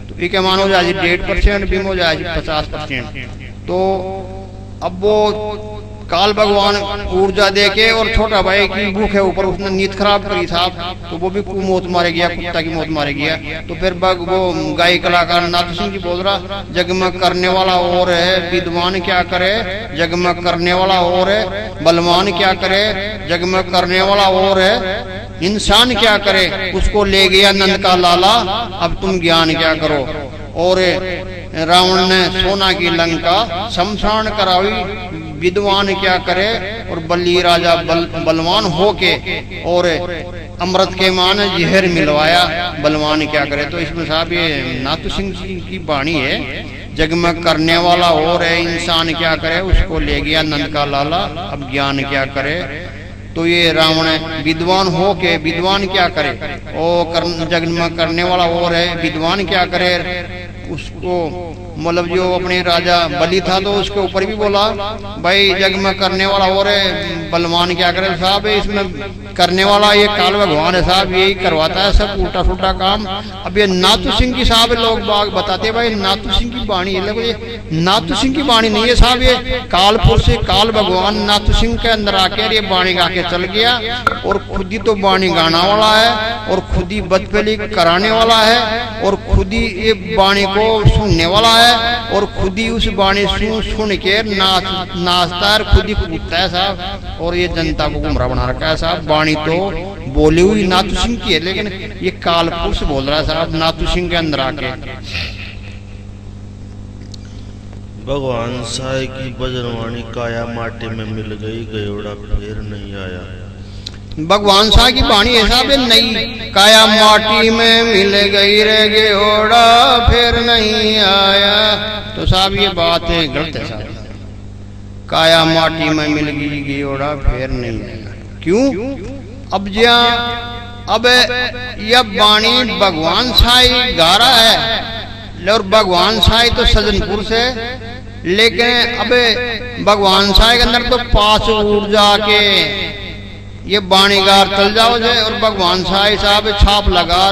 तो बी के मान हो जाएगी 1.5%, बीमा हो जाएगी 50%। तो अब वो काल भगवान ऊर्जा देके और छोटा भाई की भूख है ऊपर उसने नींद खराब करी साहब, तो वो भी मौत मारे गया, कुत्ता की मौत मारे गया। तो फिर वो गाय कलाकार नाथ सिंह जी बोल रहा, जग में करने वाला और है विद्वान क्या करे, जग में करने वाला और है बलवान क्या करे, जग में करने वाला और है इंसान क्या करे। उसको ले गया नंद का लाला अब तुम ज्ञान क्या करो। और रावण ने सोना की लंका शमशान करावी, विद्वान क्या करे, और बलि राजा बलवान होके और अमृत के मान जहर मिलवाया, बलवान क्या करे। तो इसमें साहब ये नाथ सिंह जी की वाणी है, जग में करने वाला और है इंसान क्या करे, उसको ले गया नंद का लाला अब ज्ञान क्या करे। तो ये रावण विद्वान हो के विद्वान क्या करे, और जग में करने वाला और है विद्वान क्या करे। उसको मतलब जो अपने राजा बलि था तो उसके ऊपर भी बोला भाई जग में करने वाला और है बलवान क्या करे। साहब इसमें करने वाला ये काल भगवान है साहब, यही करवाता है सब उल्टा सुल्टा काम। अब ये नाथू सिंह की साहब लोग बाग बताते भाई नाथू सिंह की वाणी है, ये नाथू सिंह की वाणी नहीं है साहब, ये कालपुर से काल भगवान नाथू सिंह के अंदर आके ये वाणी गा के चल गया, और खुद ही तो वाणी गाना वाला है, और खुद ही बदफेली कराने वाला है, और खुद ही ये वाणी को सुनने वाला है, और खुद ही उस वाणी सुन के नाचता है, खुद ही कूदता है साहब, और ये जनता को गुमराह बना रखा है साहब। वाणी तो बोली हुई नाथू सिंह की है, लेकिन ये कालपुरुष बोल रहा है साहब नाथू सिंह के अंदर आके। भगवान साई की बजरवाणी काया माटी में मिल गई, गयोड़ा फिर नहीं आया। भगवान शाह की वाणी ऐसा भी नहीं, काया माटी में मिल गई रे गयोड़ा फिर नहीं आया। तो साहब ये बात है गलत है साहब, काया माटी में मिल गई गयोड़ा फिर नहीं आया। क्यों? अब जहाँ अब यह बाणी भगवान साई गा रहा है और भगवान साई तो सज्जनपुर से, लेकिन अब भगवान साई के अंदर तो पास ऊर्जा के ये बाणीगार चल जाओ जे और भगवान साई साहब छाप लगा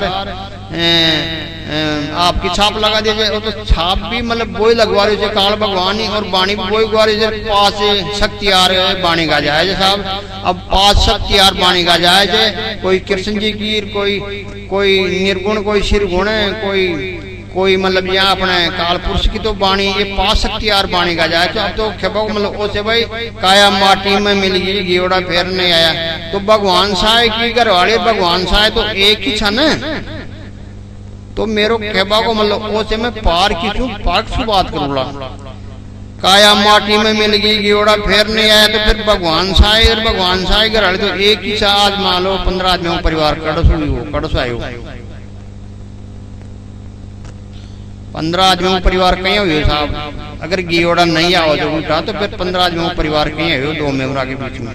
आपकी छाप लगा दीजिए। और तो छाप भी मतलब वही लगवा रही काल भगवानी और बाणी भी वही गवा रही पास शक्तियार बाणी गा जाए साहब। अब पास शक्तियार बाणी गा जाए कोई कृष्ण जी की, कोई निर्गुण, कोई शिरगुण, कोई मतलब यहाँ अपने काल पुरुष की तो बाणी ये पास शक्तियार बाणी गा जाए। तो अब तो खेपा मतलब ओसे भाई काया माटी में मिल गई गियोड़ा फेर नहीं आया। तो भगवान साई की घरवाली भगवान साई तो एक ही छन, तो मेरो खेबा को मतलब ओसे में पार की चूँ पाक से बात करूँगा। काया माटी में मिल गई गियोड़ा फेर नहीं आया, तो फिर भगवान साई और भगवान साई घरवाली तो एक ही सा। आज मान लो 15 आदमियों परिवार कड़स आयो 15 आदमियों परिवार कहीं हुए साहब। अगर गियोड़ा नहीं आओ जो उठा तो फिर 15 आदमियों परिवार कहीं हुए 2 मेमरा के बीच में।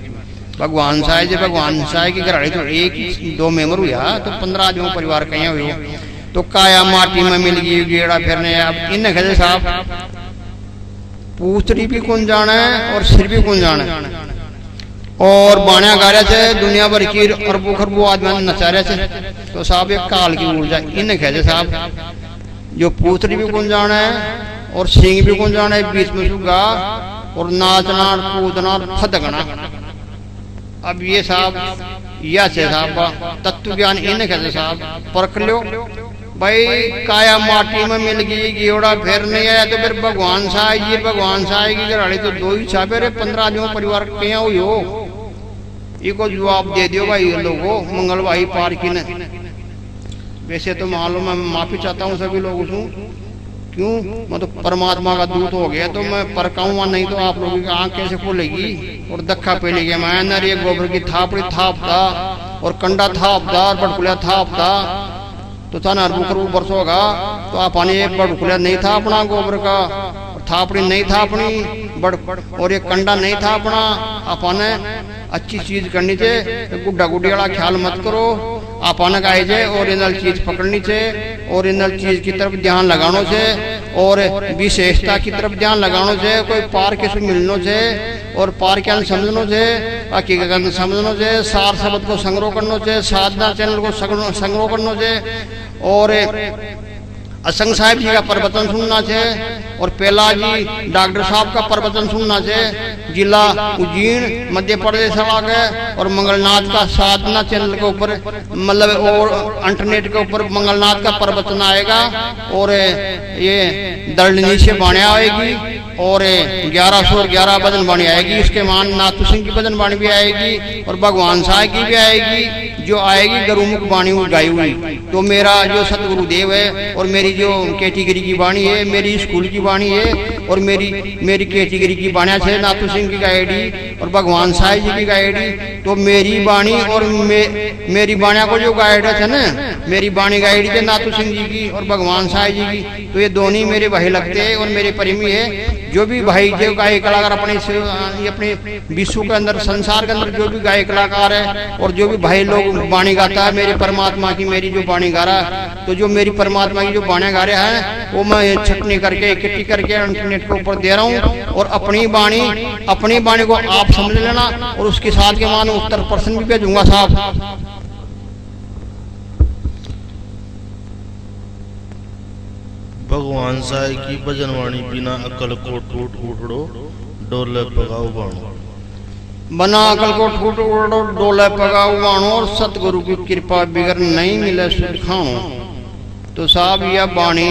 भगवान साई जो भगवान साई की घरवाली तो एक ही 2 मेमर हुआ, तो 15 आदमियों परिवार कहीं हुए। तो काया माटी में मिल गई गेड़ा फिरने। अब इन खजे साहब पूछड़ी भी कौन जाना है और सिर भी कौन जाना है, और बाणिया गारे से दुनिया भर की अरबों खरबों आदमी नचा रहे थे। तो साहब एक काल की ऊर्जा इन खजे साहब, जो पूछड़ी भी कौन जाना है और सिंह भी कौन जाना है, बीच में सुगा और नाचना कूदना फदकना। अब ये साहब यह से साहब तत्व ज्ञान इन खजे साहब परख लो भाई। काया माटी में मिल गई गियोड़ा फेर नहीं आया, तो फिर भगवान साई जी भगवान साई की घरवाली तो 2 ही छापे रे 15 आदमियों परिवार क्या हुई हो। इको जवाब दे दियो भाई लोगों मंगल भाई पार की ने। वैसे तो मालूम मैं माफी चाहता हूँ सभी लोगों से, क्यों मैं तो परमात्मा का दूत हो गया तो मैं परकाऊंगा, नहीं तो आप लोगों की आंख कैसे खोलेगी और धक्का पेलेगी। मैं नर ये गोबर की थापड़ी थापता और कंडा थापता और बटकुलिया थापता तो था ना बुकर बरस होगा। तो आपने ये बड़कुलिया नहीं था अपना गोबर का, थापड़ी नहीं था अपनी बड़, और ये कंडा नहीं था अपना। आपने अच्छी चीज करनी चाहिए, गुड्डा गुड्डी वाला ख्याल मत करो। आपने गाय जे ओरिजिनल चीज पकड़नी चाहिए, ओरिजिनल चीज की तरफ ध्यान लगानो चाहिए और विशेषता की तरफ ध्यान लगानो चाहिए। कोई पार के मिलनो चाहिए और पार क्या समझनो चाहिए, हकीकत समझनो चाहिए। सार शब्द को संग्रह करना चाहिए, साधना चैनल को संग्रह करना चाहिए और असंग साहिब जी का प्रवचन सुनना चाहिए और पेला जी डॉक्टर साहब का प्रवचन सुनना चाहिए। जिला उज्जैन मध्य प्रदेश है और मंगलनाथ का साधना चैनल के ऊपर मतलब और इंटरनेट के ऊपर मंगलनाथ का प्रवचन आएगा और ये दर्दनी से बाणी आएगी और 1111 भजन बाणी आएगी। इसके मान नाथू सिंह की भजन बाणी भी आएगी और भगवान साई की भी आएगी जो आएगी गुरुमुख बाणी गाई हुई। तो मेरा जो सतगुरु देव है और मेरी जो कैटेगरी की बाणी है, मेरी स्कूल की बाणी है और मेरी कैटेगरी की बाणिया है नाथू सिंह की गाइडी और भगवान साई जी की गाइडी। तो मेरी बाणी और मेरी बाणिया को जो गाइड है ना, मेरी बाणी गाइडी है नाथू सिंह जी की और भगवान साई जी की। तो ये दोनों मेरे भाई लगते हैं और मेरे प्रेमी है। जो भी भाई जो गायक कलाकार अपने विश्व के अंदर संसार के अंदर जो भी गायक कलाकार है और जो भी भाई लोग बाणी गाता है मेरे परमात्मा की, मेरी जो बाणी गा रहा है, तो जो मेरी परमात्मा की जो बाणी गा रहा है वो मैं छटनी करके इकट्ठी करके इंटरनेट के ऊपर दे रहा हूँ और अपनी बाणी को आप समझ लेना और उसके साथ के मान उत्तर प्रश्न भी भेजूंगा साहब। भगवान साई की भजनवाणी बिना अकल को टूट उठड़ो डोले पगाओ बाणो। बना अकल को टूट उठड़ो डोले पगाओ बाणो और सतगुरु की कृपा बिगर नहीं मिले सुध खानो। तो साहब यह बाणी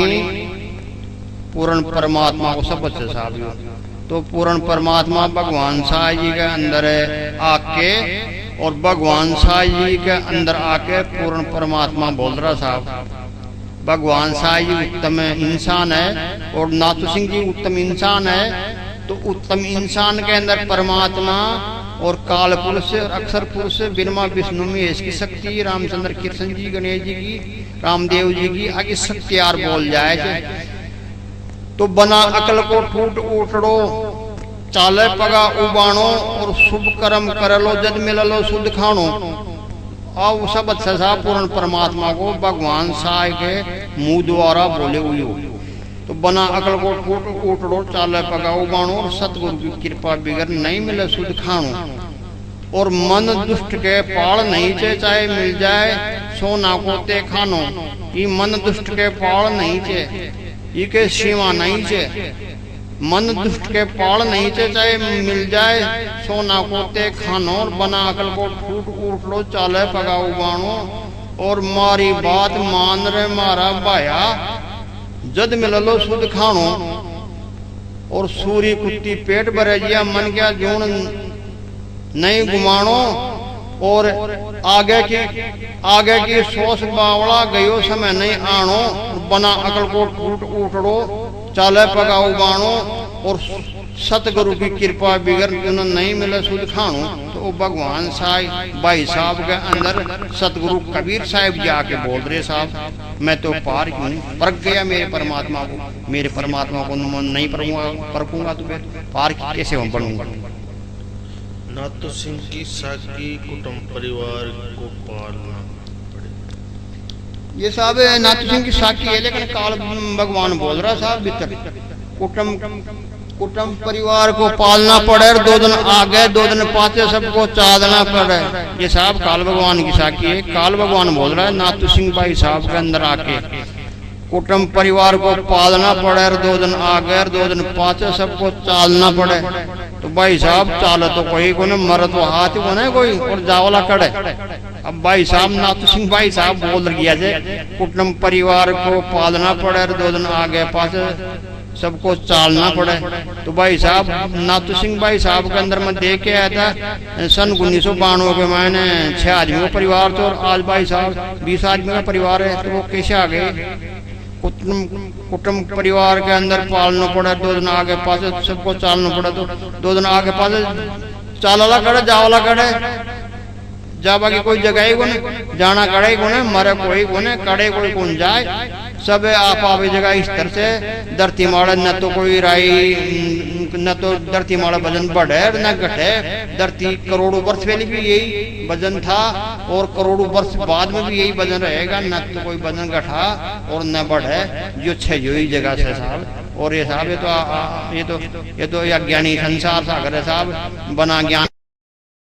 पूर्ण परमात्मा को सब अच्छे साहब। तो पूर्ण परमात्मा भगवान साई जी के अंदर आके और भगवान साई जी के अंदर आके पूर्ण परमात्मा बोल रहा साहब। भगवान साई जी उत्तम इंसान है और नाथू सिंह जी उत्तम इंसान है। तो उत्तम इंसान के अंदर परमात्मा और काल पुरुष और अक्षर पुरुष ब्रह्मा विष्णु में इसकी शक्ति, रामचंद्र कृष्ण जी गणेश जी की, रामदेव जी की आगे शक्ति यार बोल जाए। तो बना अकल को टूट उठड़ो चाले पगा उबाणो और शुभ कर्म कर लो जद मिल लो शुद्ध खानो। और वो सब अच्छा साहब पूर्ण परमात्मा को भगवान साय के मुंह द्वारा बोले हुए हो। तो बना अकल को टूट उठड़ो चाले पगाओ बाणो और सतगुरु की कृपा बिगर नहीं मिले सुध खाणो। और मन दुष्ट के पाल नहीं चे चाहे मिल जाए सोना को ते खानो। ये मन दुष्ट के पाल नहीं चे, ये के सीमा नहीं चे। मन दुष्ट के पाल नहीं चे चाहे मिल जाए सोना को ते खानो। और बना अकल को टूट उठड़ो चाले पगाओ बाणो और मारी बात मान रे मारा भाया जद मिललो सुध खाणो। और सूरी कुत्ती पेट भरे जिया मन क्या जून नहीं गुमानो। और आगे की सोच बावड़ा गयो समय नहीं आनो। बना अकल को टूट उठड़ो चाले पगाओ बाणो और सतगुरु की कृपा बिगर नहीं मिले सुध खाणो। तो वो भगवान साई भाई साहब के अंदर सतगुरु कबीर साहब जाके बोल रहे साहब मैं तो पार क्यों परख गया मेरे परमात्मा को नहीं परखूंगा तो पार कैसे बनूंगा। नाथू सिंह की साकी कुटुंब परिवार को पालना पड़े। ये साहब नाथू सिंह की साकी है लेकिन काल भगवान बोल रहा साहब भीतर कुटुंब परिवार को पालना पड़े। 2 दिन आगे 2 दिन पाते सबको चालना पड़े। ये साहब काल भगवान की साकी है। काल भगवान बोल रहा है नाथू सिंह भाई साहब के अंदर आके कुटुंब परिवार को पालना पड़े। 2 दिन आगे 2 दिन पाते सबको चालना पड़े। तो भाई साहब चालो तो कोई को न मर तो हाथ को न कोई और जावला कड़े। अब भाई साहब नाथू सिंह भाई साहब बोल गया जे कुटुंब परिवार को पालना पड़े। 2 दिन आगे पासे सबको चालना पड़े। तो भाई साहब नाथू सिंह भाई साहब के अंदर मैं देख के आया था सन 1992 के मैंने 6 आदमियों का परिवार था और आज भाई साहब 20 आदमी का परिवार है। तो वो कैसे आ गए। कुटुंब परिवार के अंदर पालना पड़े। 2 दिन आगे पासे सबको चालना पड़े। तो 2 दिन आगे पासे चालला करे जावला करे जाबा की कोई जगह ही कोने जाना कड़े कोने मरे कोई कोने कड़े कोई कौन जाए। सब आप जगह इस तरह से धरती माड़ा न तो कोई राई न तो धरती माड़ा वजन बढ़े न घटे। धरती करोड़ों वर्ष पहले भी यही वजन था और करोड़ों वर्ष बाद में भी यही वजन रहेगा। न तो कोई वजन घटा और न बढ़े जो छे जो ही जगह से साहब। और ये साहब ये तो अज्ञानी संसार सागर है साहब बना ज्ञान